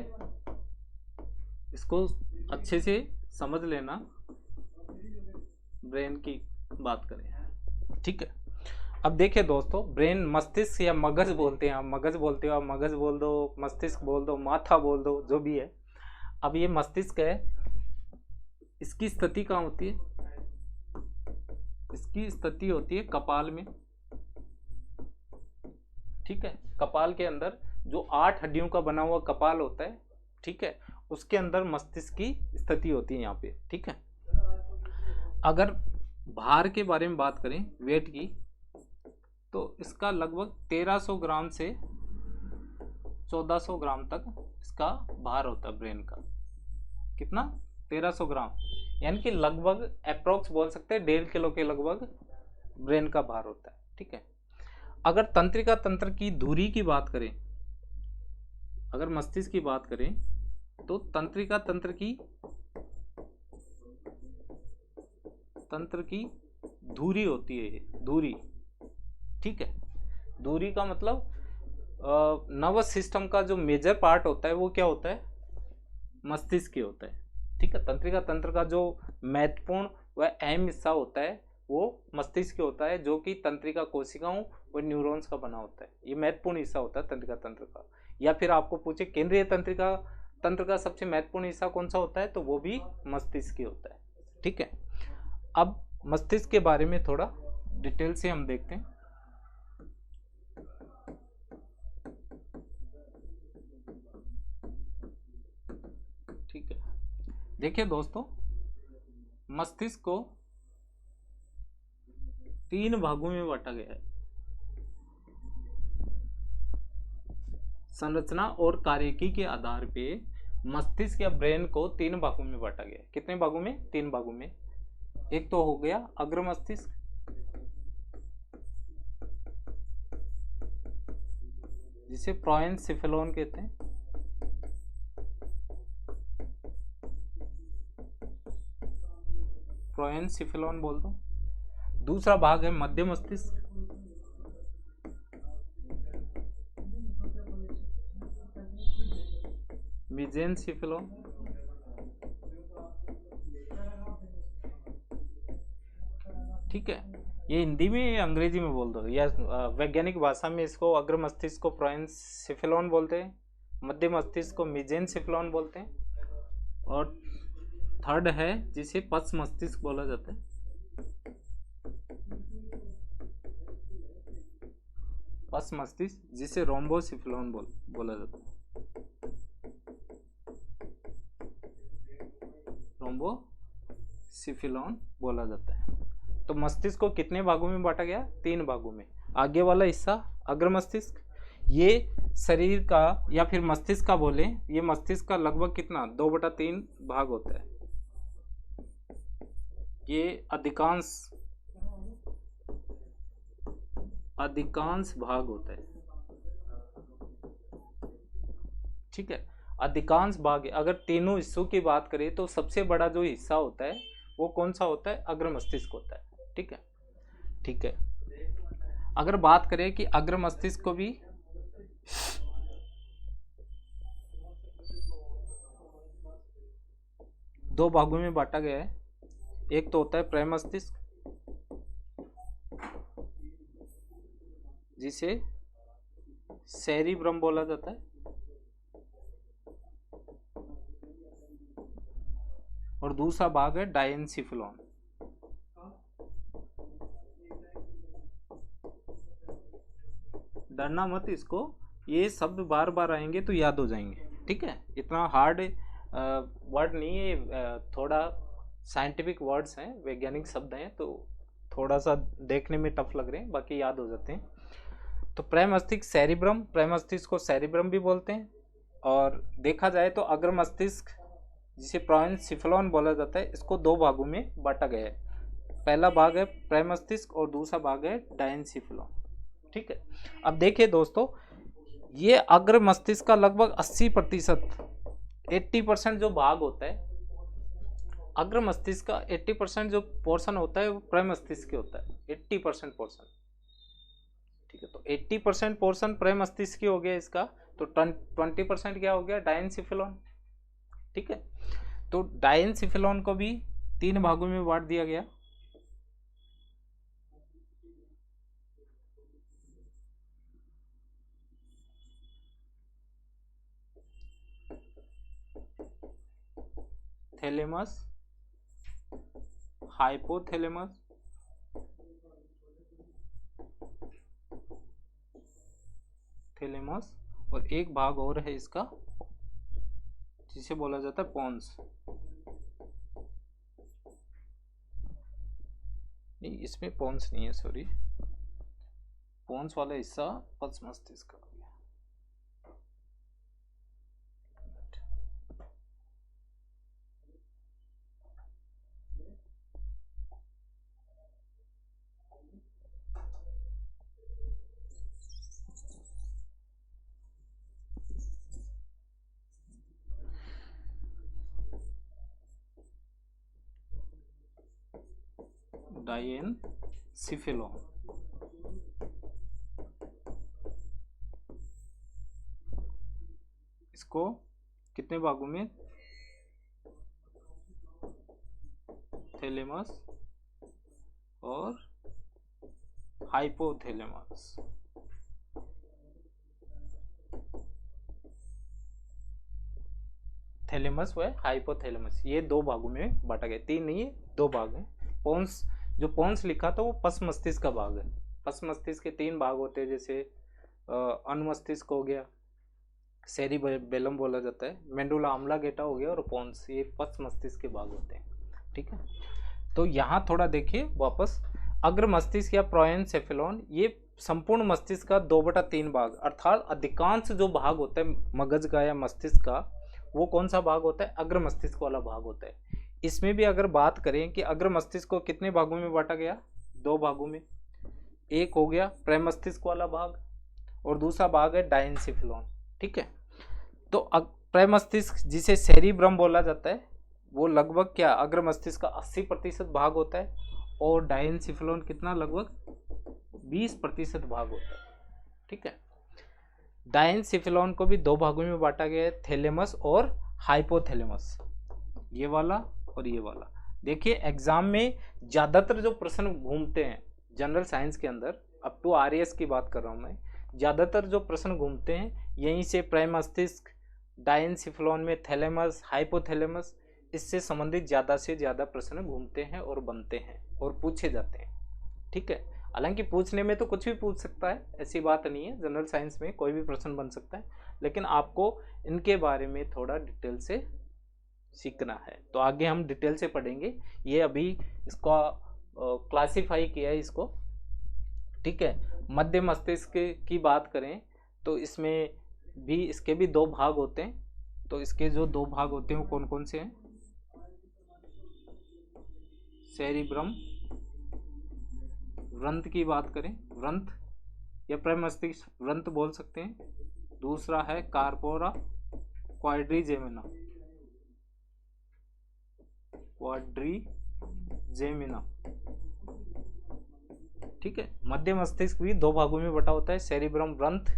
इसको अच्छे से समझ लेना ब्रेन की बात करें। ठीक है, अब देखिए दोस्तों, ब्रेन, मस्तिष्क या मगज बोलते हैं, आप मगज बोलते हो, आप मगज बोल दो, मस्तिष्क बोल दो, माथा बोल दो, जो भी है। अब ये मस्तिष्क है, इसकी स्थिति कहाँ होती है? इसकी स्थिति होती है कपाल में। ठीक है, कपाल के अंदर जो 8 हड्डियों का बना हुआ कपाल होता है, ठीक है, उसके अंदर मस्तिष्क की स्थिति होती है यहाँ पे। ठीक है, अगर भार के बारे में बात करें, वेट की, तो इसका लगभग 1300 ग्राम से 1400 ग्राम तक इसका भार होता है ब्रेन का। कितना? 1300 ग्राम, यानी कि लगभग अप्रोक्स बोल सकते हैं 1.5 किलो के लगभग ब्रेन का भार होता है। ठीक है, अगर तंत्रिका तंत्र की धुरी की बात करें, अगर मस्तिष्क की बात करें, तो तंत्रिका तंत्र की धुरी होती है, धुरी। ठीक है, धुरी का मतलब नर्वस सिस्टम का जो मेजर पार्ट होता है वो क्या होता है? मस्तिष्क की होता है। ठीक है, तंत्रिका तंत्र का जो महत्वपूर्ण व अहम हिस्सा होता है वो मस्तिष्क होता है, जो कि तंत्रिका कोशिकाओं व न्यूरॉन्स का बना होता है। ये महत्वपूर्ण हिस्सा होता है तंत्रिका तंत्र का। या फिर आपको पूछे केंद्रीय तंत्रिका तंत्र का सबसे महत्वपूर्ण हिस्सा कौन सा होता है, तो वो भी मस्तिष्क होता है। ठीक है, अब मस्तिष्क के बारे में थोड़ा डिटेल से हम देखते हैं। ठीक है, देखिए दोस्तों, मस्तिष्क को 3 भागों में बांटा गया है। संरचना और कार्यकी के आधार पे मस्तिष्क या ब्रेन को 3 भागों में बांटा गया है। कितने भागों में? 3 भागों में। एक तो हो गया अग्र मस्तिष्क, जिसे प्रोएनसेफेलॉन कहते हैं। प्रोएनसेफेलॉन बोल दो। दूसरा भाग है मध्य मस्तिष्क, मेसेनसेफेलॉन। ठीक है, ये हिंदी में या अंग्रेजी में बोल दो, या वैज्ञानिक भाषा में इसको अग्र मस्तिष्क को प्रोएनसेफेलॉन बोलते हैं, मध्य मस्तिष्क को मेसेनसेफेलॉन बोलते हैं, और थर्ड है जिसे पश्च मस्तिष्क बोला जाता है। पश्च मस्तिष्क, जिसे रोम्बोसेफेलॉन बोला जाता है। रोम्बोसेफेलॉन बोला जाता है। तो मस्तिष्क को कितने भागों में बांटा गया? 3 भागों में। आगे वाला हिस्सा अग्र मस्तिष्क, ये शरीर का या फिर मस्तिष्क का बोले, ये मस्तिष्क का लगभग कितना 2/3 भाग होता है। ये अधिकांश भाग होता है। ठीक है, अधिकांश भाग। अगर तीनों हिस्सों की बात करें तो सबसे बड़ा जो हिस्सा होता है वो कौन सा होता है? अग्र मस्तिष्क होता है। ठीक है, ठीक है। अगर बात करें कि अग्र मस्तिष्क को भी दो भागों में बांटा गया है। एक तो होता है प्रमस्तिष्क, जिसे सेरिब्रम बोला जाता है, और दूसरा भाग है डायेनसेफेलॉन। डरना मत, इसको ये शब्द बार बार आएंगे तो याद हो जाएंगे। ठीक है, इतना हार्ड वर्ड नहीं है, थोड़ा साइंटिफिक वर्ड्स हैं, वैज्ञानिक शब्द हैं, तो थोड़ा सा देखने में टफ लग रहे हैं, बाकी याद हो जाते हैं। तो प्रमस्तिष्क सेरिब्रम, प्रमस्तिष्क को सेरिब्रम भी बोलते हैं, और देखा जाए तो अग्र मस्तिष्क जिसे प्रोएंसिफेलॉन बोला जाता है, इसको दो भागों में बांटा गया है। पहला भाग है प्रेमस्तिष्क और दूसरा भाग है डायंसिफेलॉन। ठीक है, अब देखिए दोस्तों, ये अग्र मस्तिष्क का लगभग 80% 80% जो भाग होता है, अग्र मस्तिष्क का 80% जो पोर्शन होता है वो प्रेमस्तिष्क के होता है, 80% पोर्शन। ठीक है, तो 80% पोर्शन प्रेमस्तिष्क की हो गया इसका, तो 20% क्या हो गया, डायंसिफेलॉन। ठीक है, तो डायंसिफेलॉन को भी 3 भागों में बांट दिया गया। थैलेमस, हाइपोथैलेमस, थैलेमस, और एक भाग और है इसका जिसे बोला जाता है पोन्स। नहीं, इसमें पोन्स नहीं है, सॉरी, पोन्स वाला हिस्सा पल्स मस्तिष्क का। डायंसिफेलॉन, इसको कितने भागों में, थैलेमस और हाइपोथैलेमस, थैलेमस व हाइपोथैलेमस, ये 2 भागों में बांटा गया। 3 नहीं है, 2 भाग हैं। पोन्स, जो पोन्स लिखा था वो पस मस्तिष्क का भाग है। पस मस्तिष्क के 3 भाग होते हैं, जैसे अनुमस्तिष्क हो गया, सेरिबेलम बोला जाता है, मेंडुला ऑब्लांगेटा हो गया, और पोन्स, ये पस मस्तिष्क के भाग होते हैं। ठीक है, तो यहाँ थोड़ा देखिए वापस, अग्र मस्तिष्क या प्रोएंसेफेलॉन ये संपूर्ण मस्तिष्क का 2/3 भाग, अर्थात अधिकांश जो भाग होता है मगज का या मस्तिष्क का, वो कौन सा भाग होता है, अग्र मस्तिष्क वाला भाग होता है। इसमें भी अगर बात करें कि अग्र मस्तिष्क को कितने भागों में बांटा गया, 2 भागों में। एक हो गया प्रेमस्तिष्क वाला भाग और दूसरा भाग है डायंसिफेलॉन। ठीक है, तो प्रेमस्तिष्क जिसे सेरिब्रम बोला जाता है वो लगभग क्या, अग्र मस्तिष्क का 80% भाग होता है, और डायंसिफेलॉन कितना, लगभग 20% भाग होता है। ठीक है, डायंसिफेलॉन को भी 2 भागों में बांटा गया है, थैलेमस और हाइपोथैलेमस, ये वाला और ये वाला। देखिए एग्जाम में ज्यादातर जो प्रश्न घूमते हैं जनरल साइंस के अंदर, अप टू आरएएस की बात कर रहा हूं मैं, ज्यादातर जो प्रश्न घूमते हैं यहीं से, प्रेमस्तिष्क, डायंसिफेलॉन में थैलेमस, हाइपोथैलेमस, इससे संबंधित ज्यादा से ज्यादा प्रश्न घूमते हैं और बनते हैं और पूछे जाते हैं। ठीक है, हालांकि पूछने में तो कुछ भी पूछ सकता है, ऐसी बात नहीं है, जनरल साइंस में कोई भी प्रश्न बन सकता है, लेकिन आपको इनके बारे में थोड़ा डिटेल से सीखना है। तो आगे हम डिटेल से पढ़ेंगे, ये अभी इसका क्लासिफाई किया है इसको। ठीक है, मध्य मस्तिष्क की बात करें तो इसमें भी, इसके भी 2 भाग होते हैं। तो इसके जो 2 भाग होते हैं वो कौन कौन से हैं, सेरिब्रम, व्रंत की बात करें, व्रंत या प्रेमस्तिष्क व्रंत बोल सकते हैं। दूसरा है कार्पोरा क्वाड्रिजेमिना, क्वाड्रिजेमिना। ठीक है, मध्य मस्तिष्क भी 2 भागों में बटा होता है, सेरिब्रम व्रंत,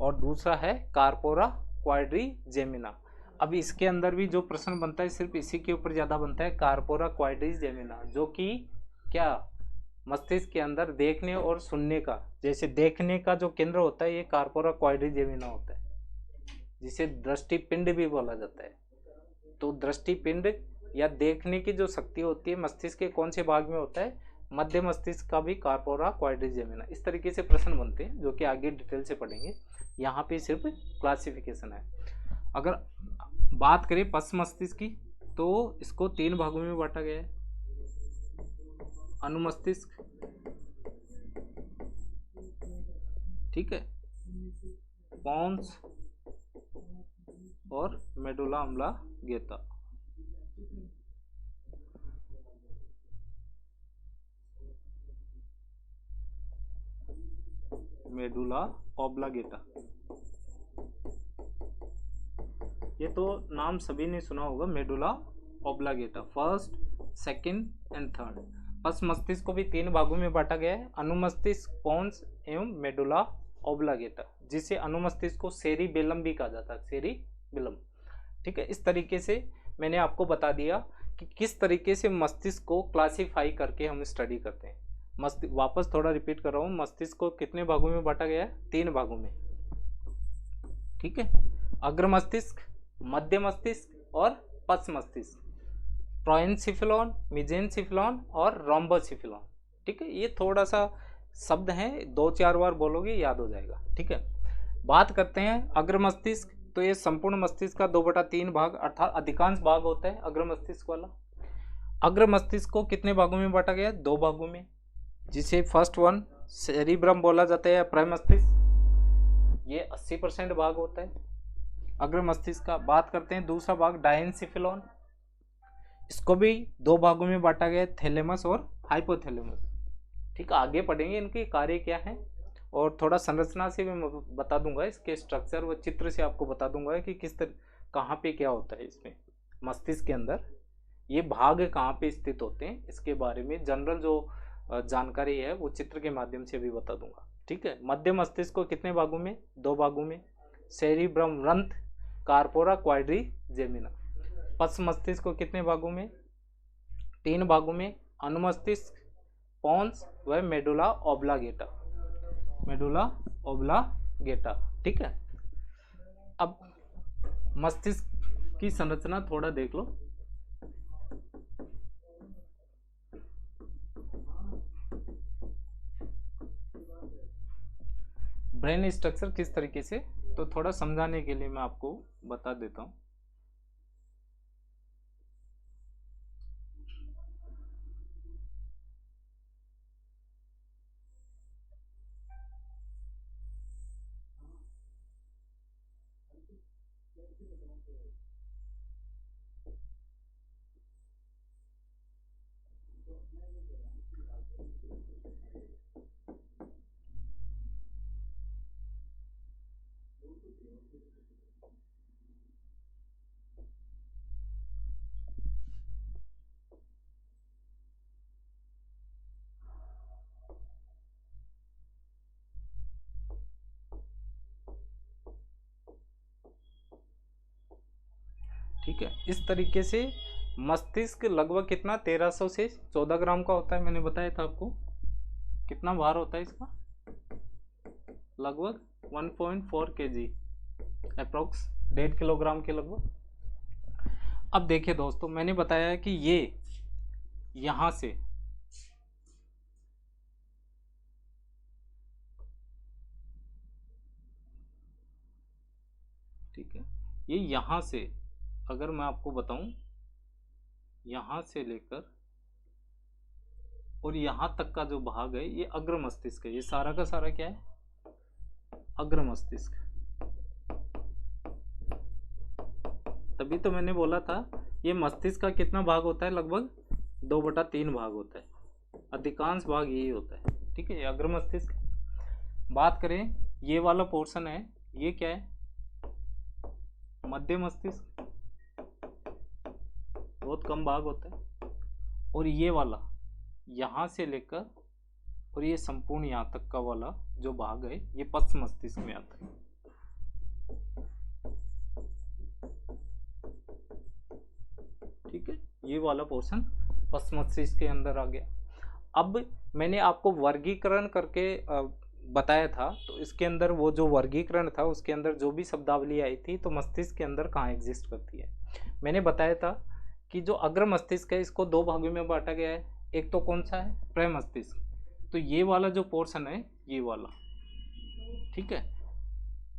और दूसरा है कार्पोरा क्वाड्रिजेमिना। अब इसके अंदर भी जो प्रश्न बनता है सिर्फ इसी के ऊपर ज्यादा बनता है, कार्पोरा क्वाड्रिजेमिना, जो कि क्या, मस्तिष्क के अंदर देखने और सुनने का, जैसे देखने का जो केंद्र होता है ये कार्पोरा क्वाड्रिजेमिना होता है, जिसे दृष्टि पिंड भी बोला जाता है। तो दृष्टि पिंड या देखने की जो शक्ति होती है मस्तिष्क के कौन से भाग में होता है, मध्य मस्तिष्क का भी कार्पोरा क्वाड्रिजेमिना। इस तरीके से प्रश्न बनते हैं जो कि आगे डिटेल से पढ़ेंगे, यहाँ पे सिर्फ क्लासिफिकेशन है। अगर बात करें पस मस्तिष्क की तो इसको 3 भागों में बांटा गया है, अनुमस्तिष्क, ठीक है, पोन्स और मेडुला ऑब्लांगेटा। मेडुला ऑब्लांगेटा, ये तो नाम सभी ने सुना होगा, medulla oblongata. First, second and third. बस मस्तिष्क को भी 3 भागों में बांटा गया है, अनुमस्तिष्क, पोन्स एवं मेडुला ऑब्लांगेटा, जिसे अनुमस्तिष्क को सेरिबेलम भी कहा जाता है, सेरिबेलम। ठीक है, इस तरीके से मैंने आपको बता दिया कि किस तरीके से मस्तिष्क को क्लासिफाई करके हम स्टडी करते हैं। वापस थोड़ा रिपीट कर रहा हूँ, मस्तिष्क को कितने भागों में बांटा गया है? 3 भागों में। ठीक है, अग्र मस्तिष्क, मध्य मस्तिष्क और पश्च मस्तिष्क, प्रोएंसिफेलॉन, मेसेनसिफेलॉन और रोम्बोसिफेलॉन। ठीक है, ये थोड़ा सा शब्द है, 2-4 बार बोलोगे याद हो जाएगा। ठीक है, बात करते हैं अग्र मस्तिष्क। तो ये संपूर्ण मस्तिष्क का 2/3 भाग अर्थात अधिकांश भाग होता है अग्र मस्तिष्क वाला। अग्र मस्तिष्क को कितने भागों में बांटा गया है? 2 भागों में, जिसे फर्स्ट वन सेरिब्रम बोला जाता है या प्रमस्तिष्क, ये 80% भाग होता है अग्र मस्तिष्क का। बात करते हैं दूसरा भाग डायंसिफेलॉन, इसको भी 2 भागों में बांटा गया है, थैलेमस और हाइपोथैलेमस। ठीक है, आगे पढ़ेंगे इनके कार्य क्या है और थोड़ा संरचना से मैं बता दूंगा, इसके स्ट्रक्चर व चित्र से आपको बता दूंगा कि किस तरह कहाँ पे क्या होता है इसमें मस्तिष्क के अंदर, ये भाग कहाँ पे स्थित होते हैं, इसके बारे में जनरल जो जानकारी है वो चित्र के माध्यम से भी बता दूंगा। ठीक है, मध्य मस्तिष्क को कितने भागों में? 2 भागों में, सेरिब्रम रंथ, कार्पोरा क्वाड्रिजेमिना। पश्च मस्तिष्क को कितने भागों में? 3 भागों में, अनुमस्तिष्क, पोन्स व मेडुला ऑब्लांगेटा, मेडुला ऑब्लांगेटा। ठीक है, अब मस्तिष्क की संरचना थोड़ा देख लो। ब्रेन स्ट्रक्चर किस तरीके से, तो थोड़ा समझाने के लिए मैं आपको बता देता हूँ। ठीक है, इस तरीके से मस्तिष्क लगभग कितना 1300 से 14 ग्राम का होता है, मैंने बताया था आपको। कितना भार होता है इसका? लगभग 1.4 kg, अप्रोक्स 1.5 किलोग्राम के लगभग। अब देखिए दोस्तों, मैंने बताया कि ये यहां से ठीक है, ये यहां से अगर मैं आपको बताऊं, यहां से लेकर और यहां तक का जो भाग है ये अग्र मस्तिष्क है। ये सारा का सारा क्या है? अग्र मस्तिष्क। तभी तो मैंने बोला था ये मस्तिष्क का कितना भाग होता है? लगभग 2/3 भाग होता है, अधिकांश भाग यही होता है। ठीक है, ये अग्र मस्तिष्क। बात करें ये वाला पोर्शन है, ये क्या है? मध्य मस्तिष्क, बहुत कम भाग होता है। और ये वाला यहां से लेकर और ये संपूर्ण यहां तक का वाला जो भाग है ये पश्च मस्तिष्क में आता है। ठीक है, ये वाला पोर्शन पश्च मस्तिष्क के अंदर आ गया। अब मैंने आपको वर्गीकरण करके बताया था, तो इसके अंदर वो जो वर्गीकरण था उसके अंदर जो भी शब्दावली आई थी तो मस्तिष्क के अंदर कहाँ एग्जिस्ट करती है। मैंने बताया था कि जो अग्र मस्तिष्क है इसको 2 भागों में बांटा गया है। एक तो कौन सा है? प्रमस्तिष्क। तो ये वाला जो पोर्शन है ये वाला, ठीक है,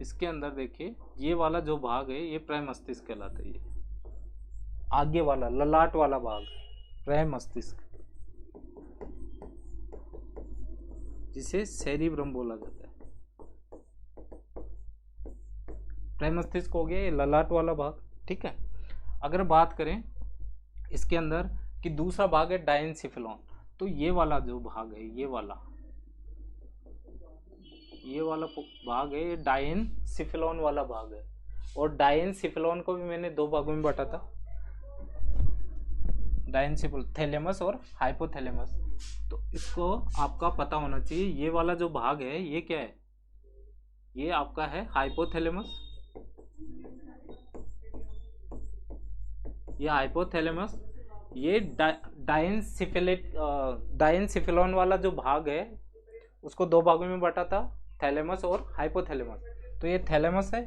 इसके अंदर देखिए ये वाला जो भाग है ये प्रमस्तिष्क कहलाता है। ये आगे वाला ललाट वाला भाग प्रमस्तिष्क, जिसे सेरिब्रम बोला जाता है। प्रमस्तिष्क हो गया ये ललाट वाला भाग, ठीक है। अगर बात करें इसके अंदर कि दूसरा भाग है डायनसिफिलॉन, तो ये वाला जो भाग है ये वाला भाग है ये डायनसिफिलॉन वाला भाग है। और डायनसिफिलॉन को भी मैंने दो भागों में बांटा था, डायनसिफिलॉन, थैलेमस और हाइपोथैलेमस। तो इसको आपका पता होना चाहिए, ये वाला जो भाग है ये क्या है, ये आपका है हाइपोथैलेमस, ये हाइपोथैलेमस। ये डायनसिफिलॉन वाला जो भाग है उसको दो भागों में बांटा था, थैलेमस और हाइपोथैलेमस। तो ये थैलेमस है,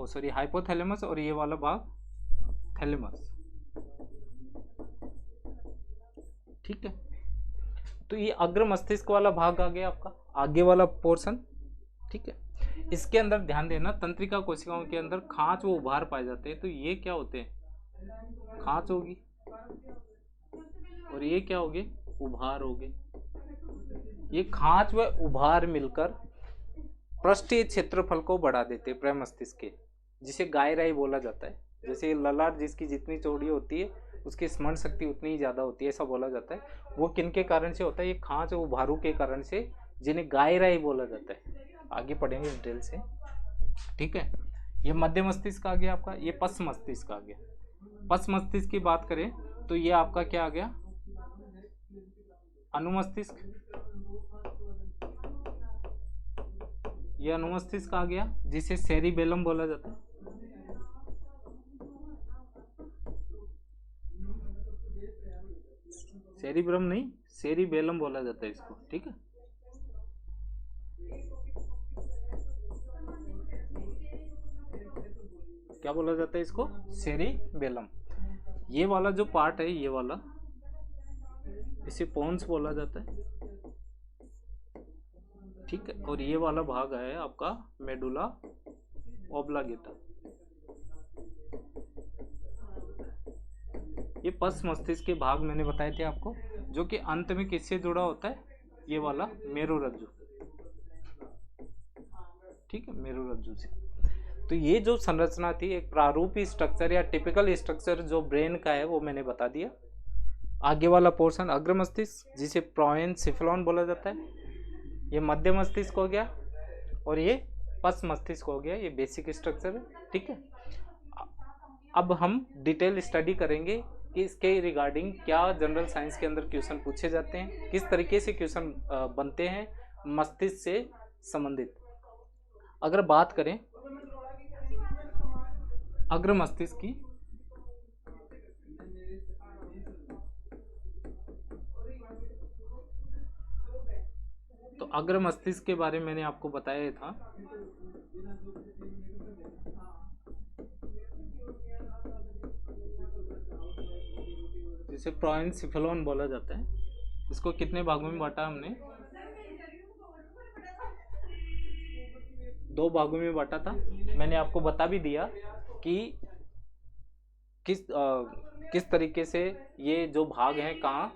सॉरी हाइपोथैलेमस, और ये वाला भाग थैलेमस, ठीक है। तो ये अग्र मस्तिष्क वाला भाग आ गया आपका आगे वाला पोर्शन, ठीक है। इसके अंदर ध्यान देना, तंत्रिका कोशिकाओं के अंदर खांच व उभार पाए जाते हैं। तो ये क्या होते हैं, खांच होगी और ये क्या होगे, उभार होगे। ये खांच व उभार मिलकर पृष्ठीय क्षेत्रफल को बढ़ा देते हैं प्रमस्तिष्क के, जिसे गायराई बोला जाता है। जैसे ललाट जिसकी जितनी चौड़ी होती है उसकी स्मरण शक्ति उतनी ही ज्यादा होती है, ऐसा बोला जाता है। वो किन के कारण से होता है, ये खांच और उभारू के कारण से, जिन्हें गायराई बोला जाता है। आगे पढ़ेंगे डिटेल से, ठीक है। ये मध्य मस्तिष्क आ गया आपका, ये पश्च मस्तिष्क आ गया। पश्च मस्तिष्क की बात करें तो ये आपका क्या आ गया, अनुमस्तिष्क, ये अनुमस्तिष्क आ गया, जिसे सेरिबेलम बोला जाता है। सेरिब्रम नहीं, सेरिबेलम बोला जाता है इसको, ठीक है। क्या बोला जाता है इसको, सेरिबेलम। ये वाला जो पार्ट है ये वाला, इसे पोन्स बोला जाता है, ठीक है। और ये वाला भाग है आपका मेडुला ऑब्लांगेटा। ये पश्च मस्तिष्क के भाग मैंने बताए थे आपको, जो कि अंत में किससे जुड़ा होता है, ये वाला मेरुरज्जु, ठीक है, मेरुरज्जु से। तो ये जो संरचना थी, एक प्रारूपी स्ट्रक्चर या टिपिकल स्ट्रक्चर जो ब्रेन का है वो मैंने बता दिया। आगे वाला पोर्शन अग्र मस्तिष्क, जिसे प्रोएनसिफेलॉन बोला जाता है, ये मध्य मस्तिष्क हो गया, और ये पश्च मस्तिष्क हो गया। ये बेसिक स्ट्रक्चर है, ठीक है। अब हम डिटेल स्टडी करेंगे कि इसके रिगार्डिंग क्या जनरल साइंस के अंदर क्वेश्चन पूछे जाते हैं, किस तरीके से क्वेश्चन बनते हैं मस्तिष्क से संबंधित। अगर बात करें अग्र मस्तिष्क की, तो अग्र मस्तिष्क के बारे में मैंने आपको बताया था। जिसे प्रोएनसिफेलॉन बोला जाता है। इसको कितने भागों में बांटा हमने, दो भागों में बांटा था। मैंने आपको बता भी दिया कि किस तरीके से ये जो भाग हैं कहाँ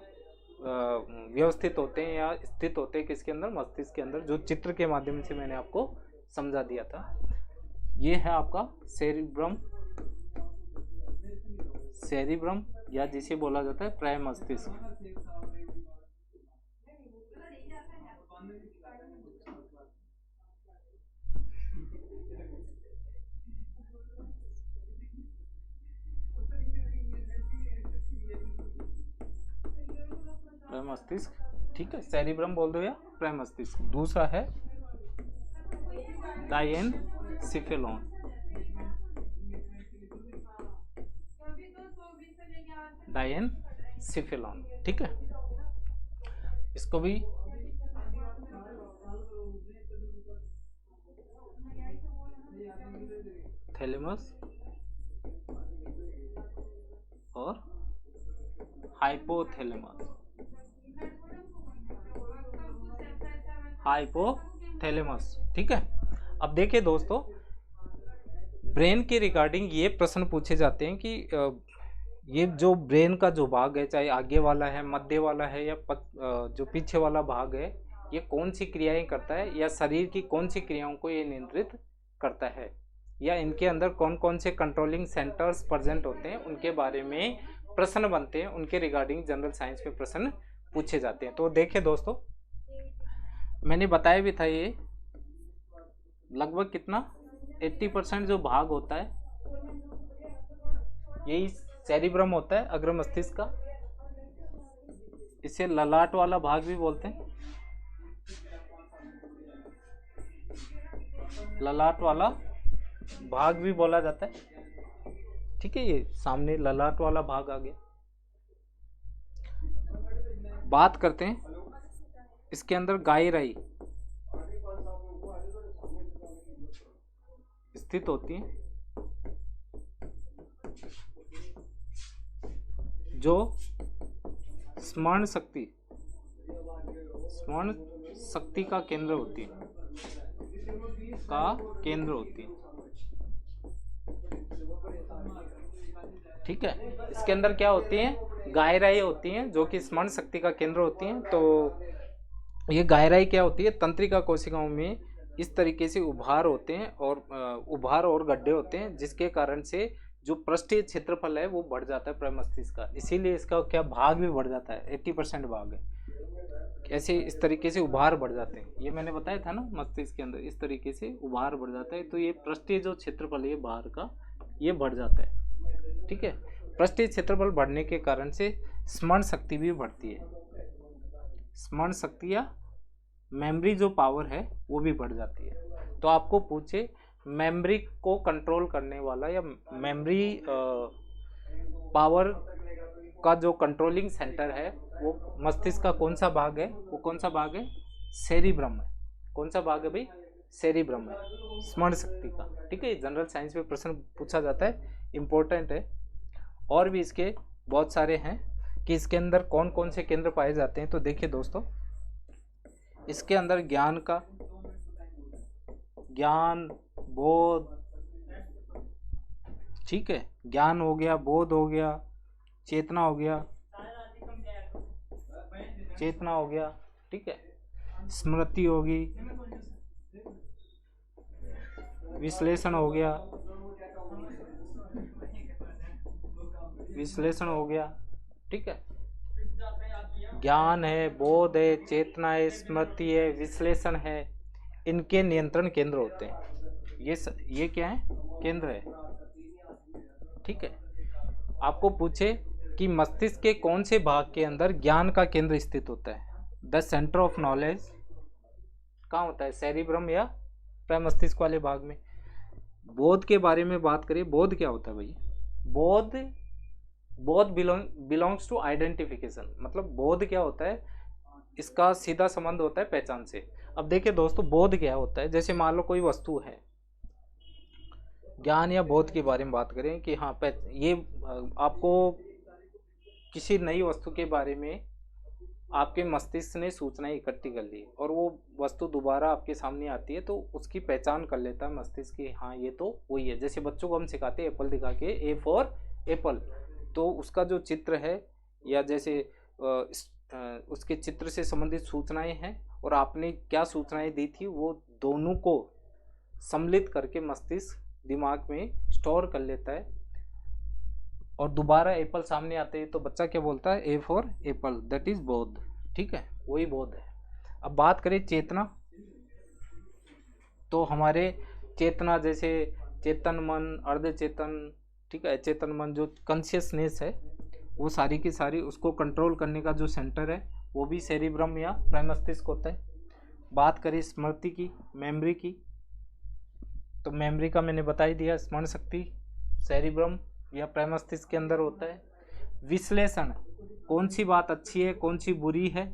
व्यवस्थित होते हैं या स्थित होते हैं, किसके अंदर, मस्तिष्क के अंदर, जो चित्र के माध्यम से मैंने आपको समझा दिया था। ये है आपका सेरिब्रम या जिसे बोला जाता है प्रमस्तिष्क। प्रमस्तिष्क, ठीक है, सेरिब्रम बोल दो या प्रमस्तिष्क। दूसरा है डायनसिफेलॉन, डायनसिफेलॉन, ठीक है। इसको भी थैलेमस और हाइपोथैलेमस, ठीक है। अब देखिए दोस्तों, ब्रेन के रिगार्डिंग ये प्रश्न पूछे जाते हैं कि ये जो ब्रेन का जो भाग है, चाहे आगे वाला है, मध्य वाला है या जो पीछे वाला भाग है, ये कौन सी क्रियाएं करता है या शरीर की कौन सी क्रियाओं को ये नियंत्रित करता है। या इनके अंदर कौन कौन से कंट्रोलिंग सेंटर्स प्रेजेंट होते हैं उनके बारे में प्रश्न बनते हैं, उनके रिगार्डिंग जनरल साइंस में प्रश्न पूछे जाते हैं। तो देखिए दोस्तों, मैंने बताया भी था ये लगभग कितना 80% जो भाग होता है यही सेरिब्रम होता है, अग्र मस्तिष्क का। इसे ललाट वाला भाग भी बोलते हैं, ललाट वाला भाग भी बोला जाता है। ठीक है, ये सामने ललाट वाला भाग आ गया। बात करते हैं इसके अंदर गायराई स्थित होती है, जो स्मरण शक्ति का केंद्र होती है, ठीक है। इसके अंदर क्या होती हैं, गायराई होती हैं जो कि स्मरण शक्ति का केंद्र होती हैं। तो ये गायराई क्या होती है, तंत्रिका कोशिकाओं में इस तरीके से उभार होते हैं और गड्ढे होते हैं, जिसके कारण से जो पृष्ठीय क्षेत्रफल है वो बढ़ जाता है प्रमस्तिष्क का, इसीलिए इसका क्या भाग भी बढ़ जाता है, 80% भाग है। ऐसे इस तरीके से उभार बढ़ जाते हैं, ये मैंने बताया था ना, मस्तिष्क के अंदर इस तरीके से उभार बढ़ जाता है। तो ये पृष्ठीय जो क्षेत्रफल है बाहर का, ये बढ़ जाता है। ठीक है, पृष्ठीय क्षेत्रफल बढ़ने के कारण से स्मरण शक्ति भी बढ़ती है, स्मरण शक्ति या मेमोरी जो पावर है वो भी बढ़ जाती है। तो आपको पूछे मेमोरी को कंट्रोल करने वाला या मेमोरी पावर का जो कंट्रोलिंग सेंटर है वो मस्तिष्क का कौन सा भाग है, वो कौन सा भाग है, सेरिब्रम है। कौन सा भाग है भाई, सेरिब्रम है, स्मरण शक्ति का। ठीक है, जनरल साइंस में प्रश्न पूछा जाता है, इंपॉर्टेंट है। और भी इसके बहुत सारे हैं कि इसके अंदर कौन कौन से केंद्र पाए जाते हैं। तो देखिए दोस्तों, इसके अंदर ज्ञान बोध, ठीक है, ज्ञान हो गया, बोध हो गया, चेतना हो गया, ठीक है, स्मृति होगी, विश्लेषण हो गया, ठीक है। ज्ञान है, बोध है, चेतना है, स्मृति है, विश्लेषण है, इनके नियंत्रण केंद्र होते हैं। ये क्या है, केंद्र है। ठीक है, आपको पूछे कि मस्तिष्क के कौन से भाग के अंदर ज्ञान का केंद्र स्थित होता है, द सेंटर ऑफ नॉलेज कहाँ होता है, सेरिब्रम या प्रमस्तिष्क वाले भाग में। बोध के बारे में बात करें, बोध क्या होता है भाई, बोध बिलोंग्स टू आइडेंटिफिकेशन, मतलब बोध क्या होता है, इसका सीधा संबंध होता है पहचान से। अब देखिए दोस्तों, बोध क्या होता है, जैसे मान लो कोई वस्तु है, ज्ञान या बोध के बारे में बात करें कि हाँ ये आपको किसी नई वस्तु के बारे में आपके मस्तिष्क ने सूचनाएं इकट्ठी कर ली और वो वस्तु दोबारा आपके सामने आती है, तो उसकी पहचान कर लेता है मस्तिष्क की, हाँ ये तो वही है। जैसे बच्चों को हम सिखाते हैं एप्पल दिखा के, ए फॉर एप्पल, तो उसका जो चित्र है या जैसे उसके चित्र से संबंधित सूचनाएं हैं और आपने क्या सूचनाएं दी थी, वो दोनों को सम्मिलित करके मस्तिष्क दिमाग में स्टोर कर लेता है और दोबारा एप्पल सामने आते हैं तो बच्चा क्या बोलता है, A for Apple, that is बोध। ठीक है, वही बोध है। अब बात करें चेतना, तो हमारे चेतना जैसे चेतन मन, अर्ध चेतन, ठीक है, चेतन मन जो कॉन्शियसनेस है वो सारी की सारी उसको कंट्रोल करने का जो सेंटर है वो भी सेरिब्रम या प्रमस्तिष्क होता है। बात करें स्मृति की, मेमोरी की, तो मेमोरी का मैंने बता ही दिया, स्मरण शक्ति सेरिब्रम या प्रमस्तिष्क के अंदर होता है। विश्लेषण, कौन सी बात अच्छी है, कौन सी बुरी है,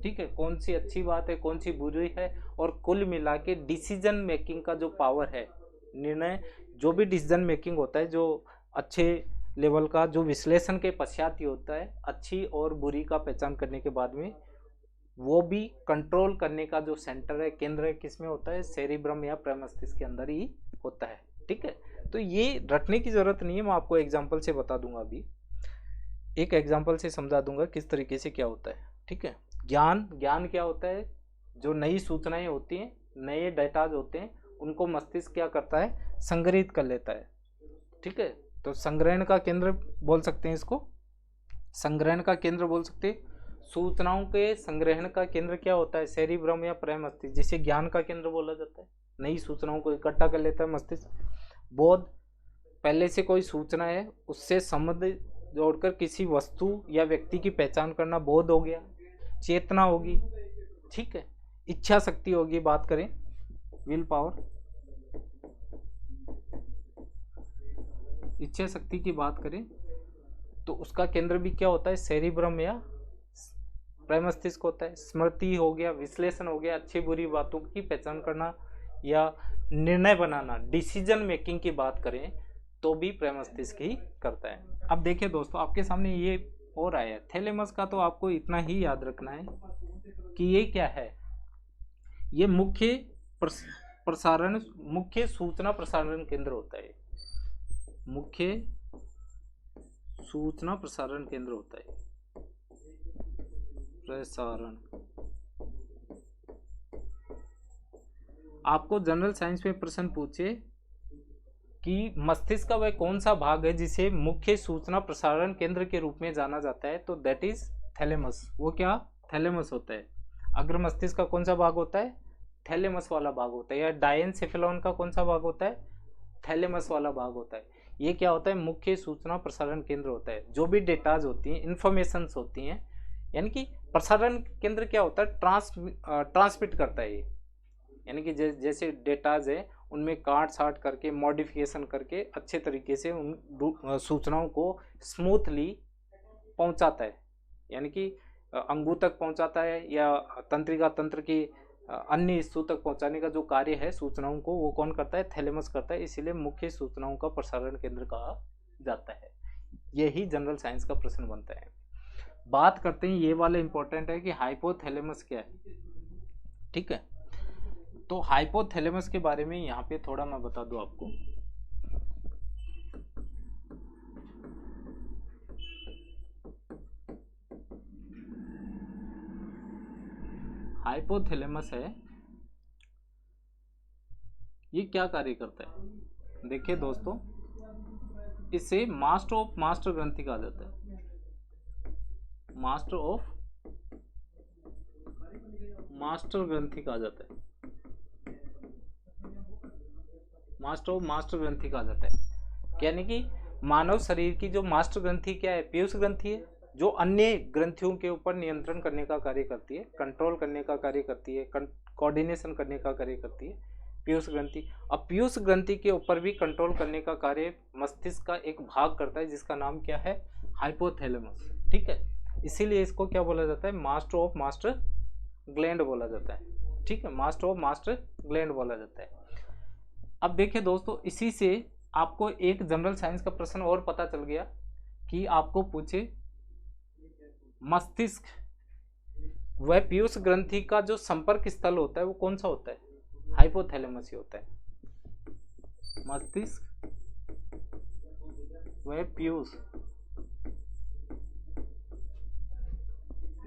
ठीक है, कौन सी अच्छी बात है, कौन सी बुरी है, और कुल मिला के डिसीजन मेकिंग का जो पावर है, निर्णय जो भी डिसीजन मेकिंग होता है, जो अच्छे लेवल का जो विश्लेषण के पश्चात ही होता है, अच्छी और बुरी का पहचान करने के बाद में वो भी कंट्रोल करने का जो सेंटर है, केंद्र है, किस में होता है, सेरिब्रम या प्रमस्तिष्क के अंदर ही होता है। ठीक है, तो ये रटने की जरूरत नहीं है, मैं आपको एग्जांपल से बता दूंगा, अभी एक एग्जांपल से समझा दूंगा किस तरीके से क्या होता है। ठीक है, ज्ञान क्या होता है, जो नई सूचनाएं होती हैं, नए डेटाज होते हैं, उनको मस्तिष्क क्या करता है, संग्रहित कर लेता है। ठीक है, तो संग्रहण का केंद्र बोल सकते हैं इसको, संग्रहण का केंद्र बोल सकते हैं। सूचनाओं के संग्रहण का केंद्र क्या होता है, सेरिब्रम या प्रमस्तिष्क, जिसे ज्ञान का केंद्र बोला जाता है। नई सूचनाओं को इकट्ठा कर लेता है मस्तिष्क। बोध, पहले से कोई सूचना है उससे संबंध जोड़कर किसी वस्तु या व्यक्ति की पहचान करना बोध हो गया। चेतना होगी, ठीक है, इच्छा शक्ति होगी, बात करें विल पावर, इच्छा शक्ति की बात करें तो उसका केंद्र भी क्या होता है, सेरिब्रम या प्रमस्तिष्क होता है। स्मृति हो गया, विश्लेषण हो गया, अच्छी बुरी बातों की पहचान करना या निर्णय बनाना, डिसीजन मेकिंग की बात करें तो भी प्रमस्तिष्क ही करता है। अब देखिए दोस्तों, आपके सामने ये और आया थैलेमस का, तो आपको इतना ही याद रखना है कि ये क्या है, ये मुख्य सूचना प्रसारण केंद्र होता है। मुख्य सूचना प्रसारण केंद्र होता है। प्रसारण, आपको जनरल साइंस में प्रश्न पूछे कि मस्तिष्क का वह कौन सा भाग है जिसे मुख्य सूचना प्रसारण केंद्र के रूप में जाना जाता है, तो दैट इज थैलेमस। वो क्या, थैलेमस होता है। अग्र मस्तिष्क का कौन सा भाग होता है, थैलेमस वाला भाग होता है। या डायनसेफेलॉन का कौन सा भाग होता है, थैलेमस वाला भाग होता है। ये क्या होता है, मुख्य सूचना प्रसारण केंद्र होता है। जो भी डेटाज होती हैं, इंफॉर्मेशन होती हैं, यानी कि प्रसारण केंद्र क्या होता है, ट्रांसमिट करता है ये, यानी कि जैसे डेटाज है उनमें काट छाट करके मॉडिफिकेशन करके अच्छे तरीके से उन सूचनाओं को स्मूथली पहुंचाता है, यानी कि अंगों तक पहुंचाता है या तंत्रिका तंत्र की अन्य हिस्सों तक पहुंचाने का जो कार्य है सूचनाओं को, वो कौन करता है, थैलेमस करता है। इसीलिए मुख्य सूचनाओं का प्रसारण केंद्र कहा जाता है। यही जनरल साइंस का प्रश्न बनता है। बात करते हैं, ये वाला इंपॉर्टेंट है कि हाइपोथैलेमस क्या है। ठीक है, तो हाइपोथैलेमस के बारे में यहाँ पे थोड़ा मैं बता दूं आपको। हाइपोथैलेमस है, ये क्या कार्य करता है, देखिए दोस्तों, इसे मास्टर ऑफ मास्टर ग्रंथि कहा जाता है। मास्टर ऑफ मास्टर ग्रंथि कहा जाता है। मास्टर ऑफ मास्टर ग्रंथि कहा जाता है, यानी कि मानव शरीर की जो मास्टर ग्रंथि क्या है, पीयूष ग्रंथि है, जो अन्य ग्रंथियों के ऊपर नियंत्रण करने का कार्य करती है, कंट्रोल करने का कार्य करती है, कोऑर्डिनेशन करने का कार्य करती है, पीयूष ग्रंथि। अब पीयूष ग्रंथि के ऊपर भी कंट्रोल करने का कार्य मस्तिष्क का एक भाग करता है, जिसका नाम क्या है, हाइपोथैलेमस। ठीक है, इसीलिए इसको क्या बोला जाता है, मास्टर ऑफ मास्टर ग्लैंड बोला जाता है। ठीक है, मास्टर ऑफ मास्टर ग्लैंड बोला जाता है। अब देखिए दोस्तों, इसी से आपको एक जनरल साइंस का प्रश्न और पता चल गया कि आपको पूछे मस्तिष्क वह पीयूष ग्रंथि का जो संपर्क स्थल होता है वो कौन सा होता है, हाइपोथैलेमस ही होता है। मस्तिष्क वह पीयूष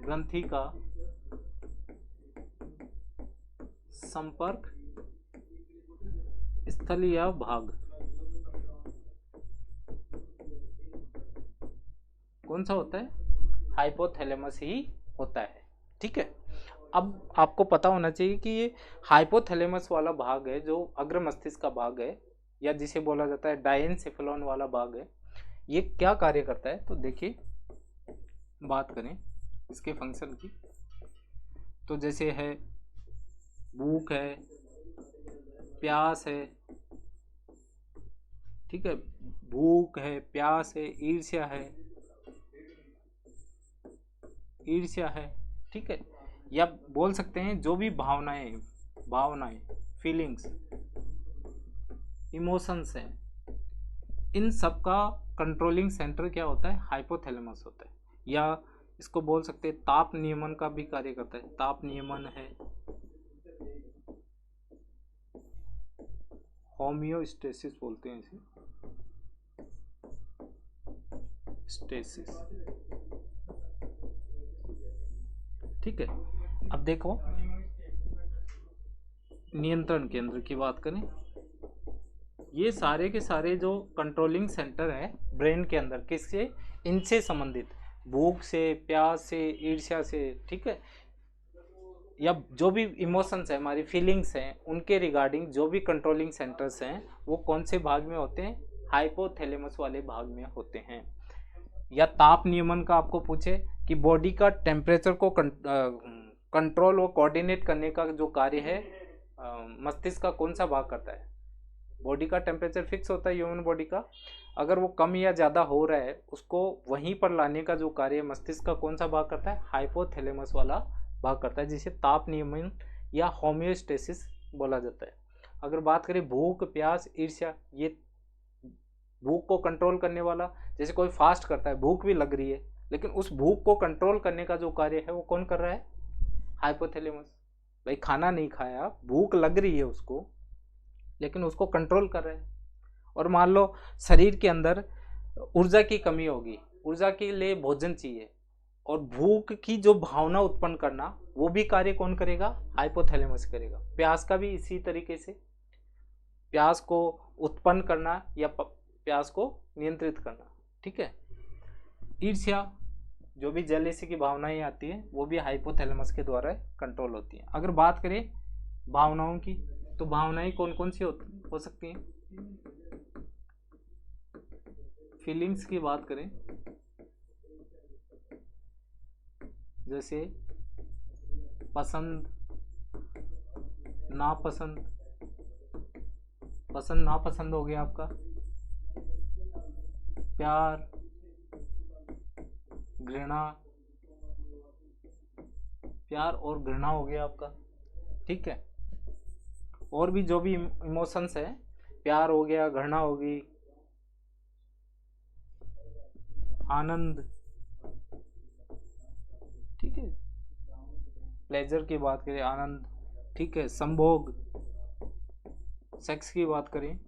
ग्रंथि का संपर्क स्थल या भाग कौन सा होता है, हाइपोथैलेमस ही होता है। ठीक है, अब आपको पता होना चाहिए कि ये हाइपोथैलेमस वाला भाग है जो अग्र मस्तिष्क का भाग है, या जिसे बोला जाता है डायनसेफेलॉन वाला भाग है, ये क्या कार्य करता है। तो देखिए, बात करें इसके फंक्शन की, तो जैसे है भूख है, प्यास है, ठीक है, भूख है, प्यास है, ईर्ष्या है, ठीक है, या बोल सकते हैं जो भी भावनाएं फीलिंग्स, इमोशंस हैं, इन सब का कंट्रोलिंग सेंटर क्या होता है, हाइपोथैलेमस होता है। या इसको बोल सकते हैं ताप नियमन का भी कार्य करता है, ताप नियमन है, होमियोस्टेसिस बोलते हैं इसे, स्टेसिस। ठीक है, अब देखो नियंत्रण केंद्र की बात करें, ये सारे के सारे जो कंट्रोलिंग सेंटर है ब्रेन के अंदर, किससे, इनसे संबंधित, भूख से, प्यास से, ईर्ष्या से, ठीक है, या जो भी इमोशंस है, हमारी फीलिंग्स हैं, उनके रिगार्डिंग जो भी कंट्रोलिंग सेंटर्स हैं वो कौन से भाग में होते हैं, हाइपोथैलेमस वाले भाग में होते हैं। या ताप नियमन का आपको पूछे कि बॉडी का टेम्परेचर को कंट्रोल और कोऑर्डिनेट करने का जो कार्य है मस्तिष्क का कौन सा भाग करता है। बॉडी का टेम्परेचर फिक्स होता है ह्यूमन बॉडी का, अगर वो कम या ज़्यादा हो रहा है उसको वहीं पर लाने का जो कार्य मस्तिष्क का कौन सा भाग करता है, हाइपोथैलेमस वाला भाग करता है, जिसे ताप नियमन या होम्योस्टेसिस बोला जाता है। अगर बात करें भूख, प्यास, ईर्ष्या, ये भूख को कंट्रोल करने वाला, जैसे कोई फास्ट करता है, भूख भी लग रही है लेकिन उस भूख को कंट्रोल करने का जो कार्य है वो कौन कर रहा है, हाइपोथैलेमस। भाई खाना नहीं खाया, भूख लग रही है उसको, लेकिन उसको कंट्रोल कर रहे हैं। और मान लो शरीर के अंदर ऊर्जा की कमी होगी, ऊर्जा के लिए भोजन चाहिए, और भूख की जो भावना उत्पन्न करना वो भी कार्य कौन करेगा, हाइपोथैलेमस करेगा। प्यास का भी इसी तरीके से, प्यास को उत्पन्न करना या प्यास को नियंत्रित करना, ठीक है। ईर्ष्या, जो भी जेलेसी की भावनाएं आती है वो भी हाइपोथैलेमस के द्वारा कंट्रोल होती है। अगर बात करें भावनाओं की, तो भावनाएं कौन कौन सी हो सकती हैं। फीलिंग्स की बात करें, जैसे पसंद, नापसंद, पसंद नापसंद हो गया आपका, प्यार, घृणा, प्यार और घृणा हो गया आपका, ठीक है। और भी जो भी इमोशंस है, प्यार हो गया, घृणा होगी, आनंद, ठीक है, प्लेजर की बात करें, आनंद, ठीक है, संभोग, सेक्स की बात करें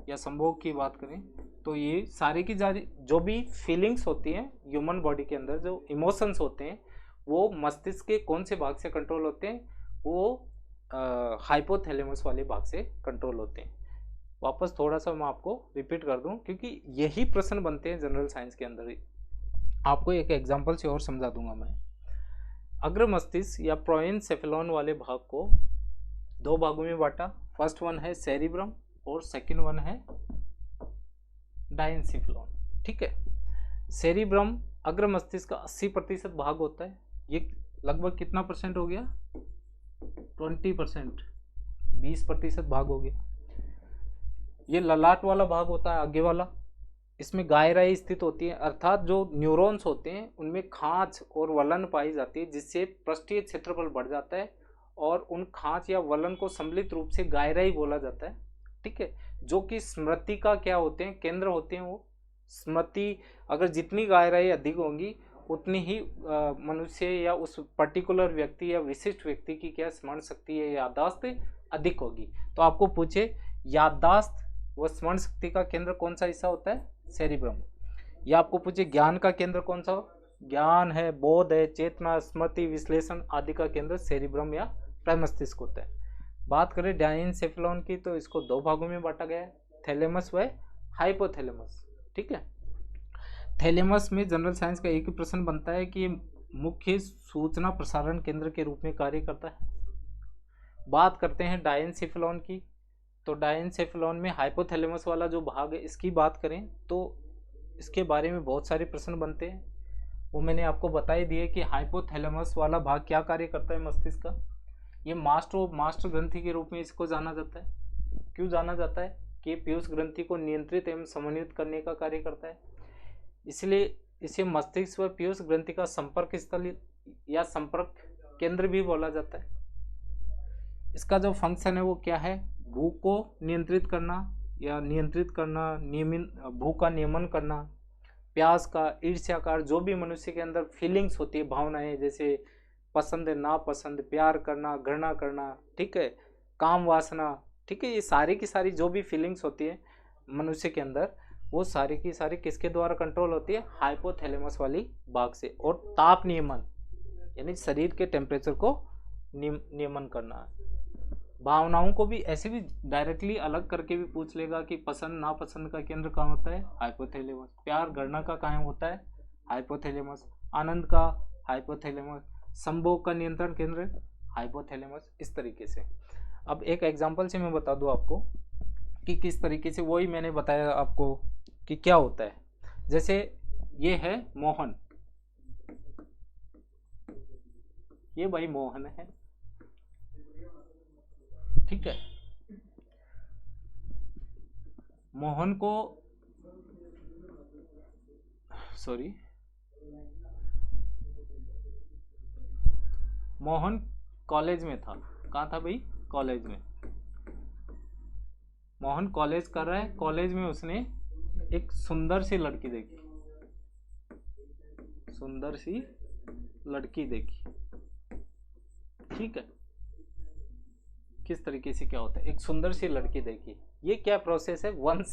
या संभोग की बात करें, तो ये सारी की सारी जो भी फीलिंग्स होती हैं ह्यूमन बॉडी के अंदर, जो इमोशंस होते हैं वो मस्तिष्क के कौन से भाग से कंट्रोल होते हैं, वो हाइपोथैलेमस वाले भाग से कंट्रोल होते हैं। वापस थोड़ा सा मैं आपको रिपीट कर दूं, क्योंकि यही प्रश्न बनते हैं जनरल साइंस के अंदर ही। आपको एक एग्जांपल से और समझा दूंगा मैं। अग्र मस्तिष्क या प्रोएनसेफेलॉन वाले भाग को दो भागों में बांटा। फर्स्ट वन है सेरिब्रम और सेकंड वन है डायनसेफेलॉन, ठीक है। सेरिब्रम अग्र मस्तिष्क का 80% भाग होता है। ये लगभग कितना परसेंट हो गया, 20%, 20% भाग हो गया। ये ललाट वाला भाग होता है, आगे वाला, इसमें गायराई स्थित होती है, अर्थात जो न्यूरॉन्स होते हैं उनमें खांच और वलन पाई जाती है, जिससे पृष्ठीय क्षेत्रफल बढ़ जाता है और उन खांच या वलन को सम्मिलित रूप से गायराई बोला जाता है, ठीक है। जो कि स्मृति का क्या होते हैं, केंद्र होते हैं। वो स्मृति, अगर जितनी गायराई अधिक होंगी उतनी ही मनुष्य या उस पर्टिकुलर व्यक्ति या विशिष्ट व्यक्ति की क्या स्मरण शक्ति है, याददाश्त अधिक होगी। तो आपको पूछे याददाश्त व स्मरण शक्ति का केंद्र कौन सा हिस्सा होता है, सेरिब्रम। या आपको पूछे ज्ञान का केंद्र कौन सा, ज्ञान है, बोध है, चेतना, स्मृति, विश्लेषण आदि का केंद्र सेरिब्रम या प्रमस्तिष्क होता है। बात करें डायनसेफेलॉन की, तो इसको दो भागों में बांटा गया है, थैलेमस व हाइपोथैलेमस, ठीक है। थैलेमस में जनरल साइंस का एक ही प्रश्न बनता है कि मुख्य सूचना प्रसारण केंद्र के रूप में कार्य करता है। बात करते हैं डायनसेफेलॉन की, तो डायनसेफेलॉन में हाइपोथैलेमस वाला जो भाग है, इसकी बात करें तो इसके बारे में बहुत सारे प्रश्न बनते हैं। वो मैंने आपको बता ही दिए कि हाइपोथैलेमस वाला भाग क्या कार्य करता है मस्तिष्क का। ये मास्टर ग्रंथि के रूप में इसको जाना जाता है। क्यों जाना जाता है कि पीयूष ग्रंथि को नियंत्रित एवं समन्वित करने का कार्य करता है, इसलिए इसे मस्तिष्क व पीयूष ग्रंथि का संपर्क स्थल या संपर्क केंद्र भी बोला जाता है। इसका जो फंक्शन है वो क्या है, भूख को नियंत्रित करना या नियंत्रित करना, भूख का नियमन करना, प्यास का, ईर्ष्या का, जो भी मनुष्य के अंदर फीलिंग्स होती है, भावनाएं, जैसे पसंद, नापसंद, प्यार करना, घृणा करना, ठीक है, काम वासना, ठीक है, ये सारी की सारी जो भी फीलिंग्स होती है मनुष्य के अंदर, वो सारी की सारी किसके द्वारा कंट्रोल होती है, हाइपोथैलेमस वाली भाग से। और ताप नियमन यानी शरीर के टेम्परेचर को नियमन करना, भावनाओं को भी ऐसे भी डायरेक्टली अलग करके भी पूछ लेगा कि पसंद नापसंद का केंद्र कहाँ होता है, हाइपोथैलेमस। प्यार घृणा का कहाँ होता है, हाइपोथैलेमस। आनंद का, हाइपोथैलेमस। संभोग का नियंत्रण केंद्र, हाइपोथैलेमस। इस तरीके से। अब एक एग्जांपल से मैं बता दूं आपको कि किस तरीके से, वही मैंने बताया आपको कि क्या होता है। जैसे ये है मोहन, ये भाई मोहन है, ठीक है। मोहन को, सॉरी, मोहन कॉलेज में था। कहाँ था भाई, कॉलेज में। मोहन कॉलेज कर रहा है, कॉलेज में उसने एक सुंदर सी लड़की देखी, सुंदर सी लड़की देखी, ठीक है। किस तरीके से क्या होता है, एक सुंदर सी लड़की देखी, ये क्या प्रोसेस है, वन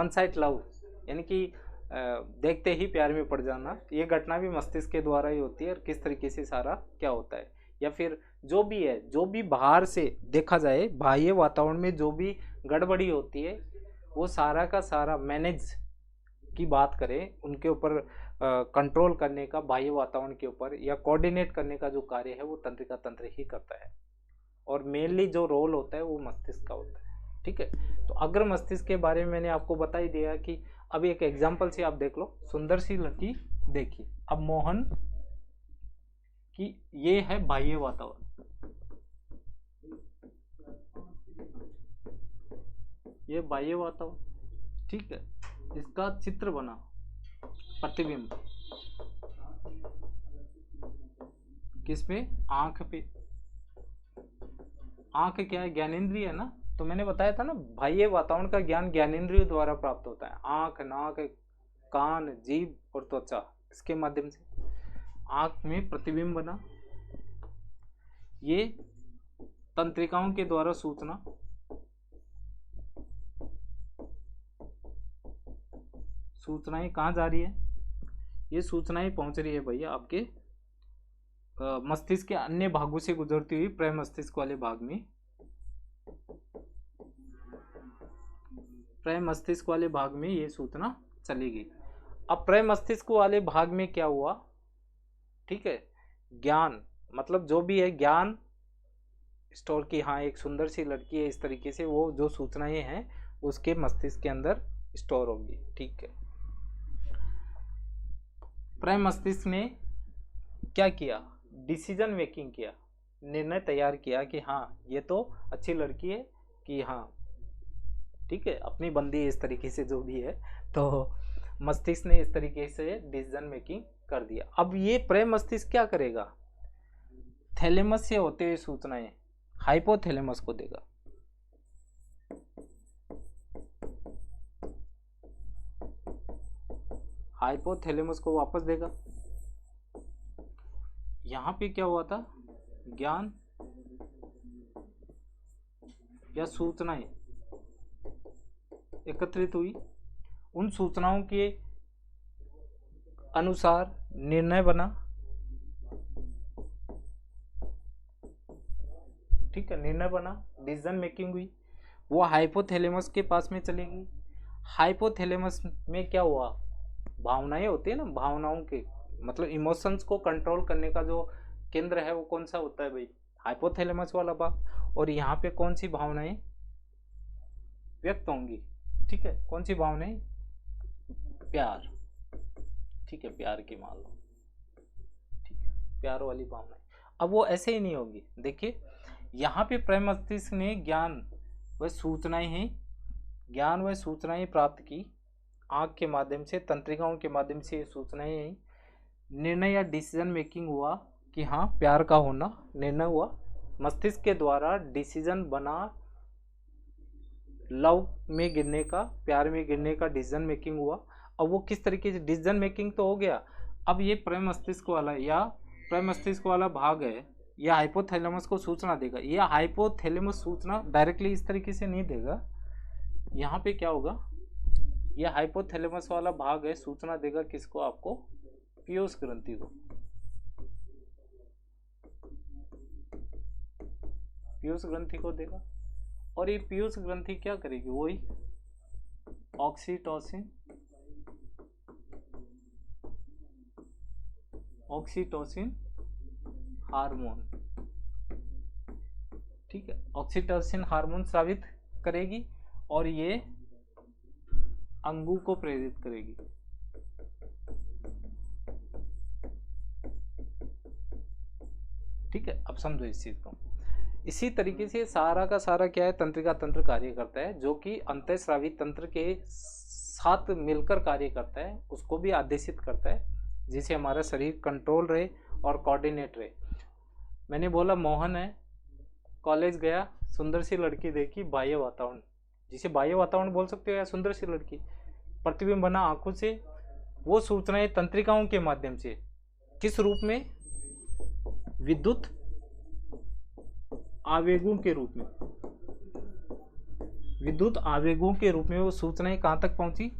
साइड लव, यानी कि देखते ही प्यार में पड़ जाना। ये घटना भी मस्तिष्क के द्वारा ही होती है। और किस तरीके से सारा क्या होता है, या फिर जो भी है, जो भी बाहर से देखा जाए, बाह्य वातावरण में जो भी गड़बड़ी होती है, वो सारा का सारा मैनेज की बात करें, उनके ऊपर कंट्रोल करने का, बाह्य वातावरण के ऊपर, या कोऑर्डिनेट करने का जो कार्य है, वो तंत्रिका तंत्र ही करता है। और मेनली जो रोल होता है वो मस्तिष्क का होता है, ठीक है। तो अग्र मस्तिष्क के बारे में मैंने आपको बता ही दिया कि अब एक एग्जांपल से आप देख लो, सुंदर सी लड़की देखी। अब मोहन की, ये है बाह्य वातावरण, ये बाह्य वातावरण, ठीक है। इसका चित्र बना, प्रतिबिंब किसपे, आंख पे। आंख क्या है, ज्ञानेंद्रिय है ना। तो मैंने बताया था ना, बाह्य वातावरण का ज्ञान ज्ञानेंद्रियों द्वारा प्राप्त होता है। आंख, नाक, कान, जीभ और त्वचा, इसके माध्यम से। आंख में प्रतिबिंब बना, ये तंत्रिकाओं के द्वारा सूचना, सूचनाएं कहाँ जा रही है, ये सूचनाएं पहुंच रही है भैया आपके मस्तिष्क के अन्य भागों से गुजरती हुई प्रमस्तिष्क वाले भाग में। प्रमस्तिष्क वाले भाग में ये सूचना चलेगी। अब प्रमस्तिष्क वाले भाग में क्या हुआ, ठीक है, ज्ञान, मतलब जो भी है ज्ञान स्टोर की, हाँ एक सुंदर सी लड़की है, इस तरीके से वो जो सूचनाएं हैं उसके मस्तिष्क के अंदर स्टोर होगी, ठीक है। प्रमस्तिष्क ने क्या किया, डिसीजन मेकिंग किया, निर्णय तैयार किया कि हाँ ये तो अच्छी लड़की है, कि हाँ ठीक है, अपनी बंदी इस तरीके से जो भी है, तो मस्तिष्क ने इस तरीके से डिसीजन मेकिंग कर दिया। अब ये प्रेम मस्तिष्क क्या करेगा, थैलेमस से होते हुए सूचनाएं हाइपोथैलेमस को देगा। हाइपोथैलेमस को वापस देगा। यहां पे क्या हुआ था, ज्ञान या सूचनाएं एकत्रित हुई, उन सूचनाओं के अनुसार निर्णय बना, ठीक है, निर्णय बना, डिसीजन मेकिंग हुई, वो हाइपोथैलेमस के पास में चलेगी। हाइपोथैलेमस में क्या हुआ, भावनाएं होती है ना, भावनाओं के मतलब इमोशंस को कंट्रोल करने का जो केंद्र है वो कौन सा होता है भाई, हाइपोथैलेमस वाला भाग। और यहाँ पे कौन सी भावनाएं व्यक्त होंगी, ठीक है, कौन सी भावनाएं, प्यार, ठीक है, प्यार की मान लो, ठीक है, प्यार वाली भावनाएं। अब वो ऐसे ही नहीं होगी, देखिए यहाँ पे प्रेम मस्तिष्क ने ज्ञान व सूचनाएं हैं, ज्ञान व सूचनाएं प्राप्त की, आंख के माध्यम से, तंत्रिकाओं के माध्यम से सूचनाएं हैं, निर्णय या डिसीजन मेकिंग हुआ कि हाँ प्यार का होना, निर्णय हुआ, मस्तिष्क के द्वारा डिसीजन बना, लव में गिरने का, प्यार में गिरने का डिसीजन मेकिंग हुआ। अब वो किस तरीके से, डिसीजन मेकिंग तो हो गया, अब ये प्रेम मस्तिष्क वाला या प्रेम मस्तिष्क वाला भाग है, यह हाइपोथैलेमस को सूचना देगा। यह हाइपोथैलेमस सूचना डायरेक्टली इस तरीके से नहीं देगा, यहाँ पे क्या होगा, यह हाइपोथैलेमस वाला भाग है, सूचना देगा किसको, आपको पीयूष ग्रंथि को, पीयूष ग्रंथि को देगा और ये पीयूष ग्रंथि क्या करेगी, वही ऑक्सीटोसिन हार्मोन, ठीक है, ऑक्सीटोसिन हार्मोन स्रावित करेगी और ये अंगू को प्रेरित करेगी। ठीक है, अब समझो इस चीज को। इसी तरीके से सारा का सारा क्या है, तंत्रिका तंत्र कार्य करता है, जो कि अंतःस्रावी तंत्र के साथ मिलकर कार्य करता है, उसको भी आदेशित करता है, जिससे हमारा शरीर कंट्रोल रहे और कोऑर्डिनेट रहे। मैंने बोला मोहन है, कॉलेज गया, सुंदर सी लड़की देखी, बाह्य वातावरण, जिसे बाह्य वातावरण बोल सकते हो या सुंदर सी लड़की, प्रतिबिंब बना आंखों से, वो सूचनाएं तंत्रिकाओं के माध्यम से किस रूप में, विद्युत आवेगों के रूप में, विद्युत आवेगों के रूप में वो सूचनाएं कहां तक पहुंची,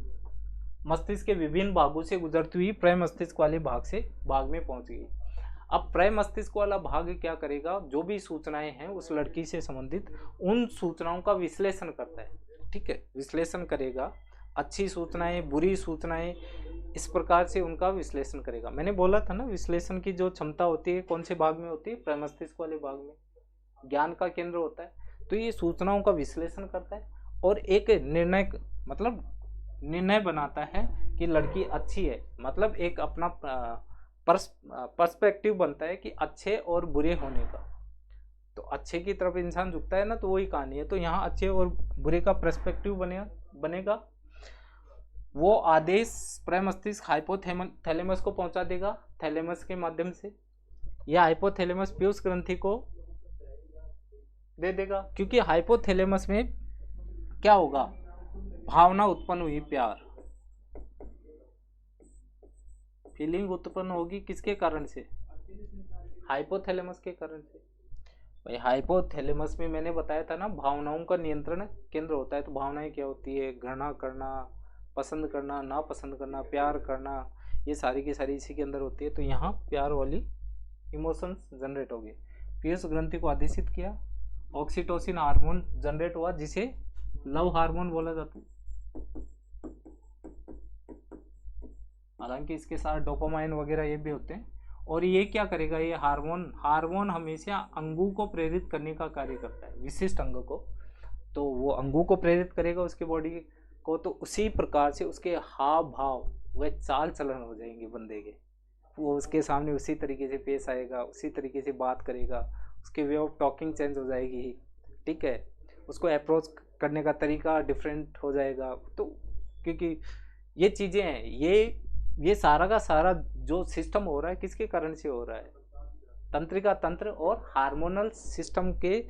मस्तिष्क के विभिन्न भागों से गुजरती हुई प्रय मस्तिष्क वाले भाग में पहुंच गई। अब प्रय मस्तिष्क वाला भाग क्या करेगा, जो भी सूचनाएं हैं उस लड़की से संबंधित उन सूचनाओं का विश्लेषण करता है। ठीक है, विश्लेषण करेगा, अच्छी सूचनाएं, बुरी सूचनाएं, इस प्रकार से उनका विश्लेषण करेगा। मैंने बोला था ना, विश्लेषण की जो क्षमता होती है कौन से भाग में होती है, प्रय मस्तिष्क वाले भाग में, ज्ञान का केंद्र होता है। तो ये सूचनाओं का विश्लेषण करता है और एक निर्णय बनाता है कि लड़की अच्छी है, मतलब एक अपना पर्सपेक्टिव बनता है कि अच्छे और बुरे होने का। तो अच्छे की तरफ इंसान झुकता है ना, तो वही कहानी है। तो यहाँ अच्छे और बुरे का पर्सपेक्टिव बनेगा। वो आदेश प्रय मस्तिष्क हाइपोथैलेमस को पहुंचा देगा, थैलेमस के माध्यम से, या हाइपोथैलेमस पीयूष ग्रंथि को दे देगा। क्योंकि हाइपोथैलेमस में क्या होगा, भावना उत्पन्न हुई, प्यार, फीलिंग उत्पन्न होगी, किसके कारण से, हाइपोथैलेमस के कारण से। भाई हाइपोथैलेमस में मैंने बताया था ना, भावनाओं का नियंत्रण केंद्र होता है। तो भावनाएं क्या होती है, घृणा करना, पसंद करना, ना पसंद करना, प्यार करना, ये सारी की सारी इसी के अंदर होती है। तो यहाँ प्यार वाली इमोशंस जनरेट हो गए, पीयूष ग्रंथि को आदेशित किया, ऑक्सीटोसिन हार्मोन जनरेट हुआ, जिसे लव हार्मोन बोला जाता है। हालांकि इसके साथ डोपामाइन वगैरह ये भी होते हैं। और ये क्या करेगा, ये हार्मोन हमेशा अंगों को प्रेरित करने का कार्य करता है, विशिष्ट अंग को। तो वो अंगों को प्रेरित करेगा, उसके बॉडी को, तो उसी प्रकार से उसके हाव भाव व चाल चलन हो जाएंगे बंदे के। वो उसके सामने उसी तरीके से पेश आएगा, उसी तरीके से बात करेगा, उसके वे ऑफ टॉकिंग चेंज हो जाएगी। ठीक है, उसको अप्रोच करने का तरीका डिफरेंट हो जाएगा। तो क्योंकि ये चीज़ें हैं, ये सारा का सारा जो सिस्टम हो रहा है किसके कारण से हो रहा है, तंत्रिका तंत्र और हार्मोनल सिस्टम के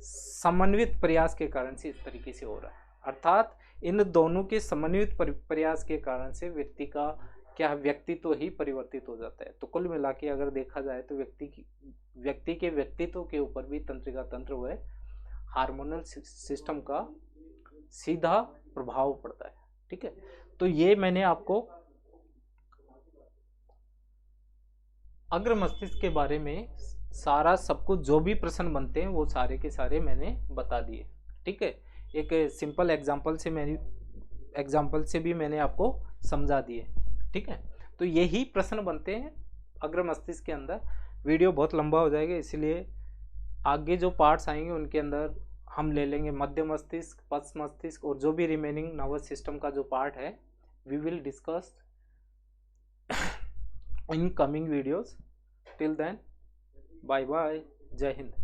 समन्वित प्रयास के कारण से इस तरीके से हो रहा है। अर्थात इन दोनों के समन्वित प्रयास के कारण से व्यक्ति का क्या व्यक्तित्व ही परिवर्तित हो जाता है। तो कुल मिला के अगर देखा जाए तो व्यक्ति के व्यक्तित्व के ऊपर भी तंत्रिका तंत्र व हार्मोनल सिस्टम का सीधा प्रभाव पड़ता है। ठीक है, तो ये मैंने आपको अग्र मस्तिष्क के बारे में सारा सब कुछ जो भी प्रश्न बनते हैं वो सारे के सारे मैंने बता दिए। ठीक है, एक सिंपल एग्जाम्पल से भी मैंने आपको समझा दिए। ठीक है, तो यही प्रश्न बनते हैं अग्र मस्तिष्क के अंदर। वीडियो बहुत लंबा हो जाएगा, इसलिए आगे जो पार्ट्स आएंगे उनके अंदर हम ले लेंगे मध्य मस्तिष्क, पश्च मस्तिष्क और जो भी रिमेनिंग नर्वस सिस्टम का जो पार्ट है, we will discuss in coming videos. Till then, bye bye, Jai Hind.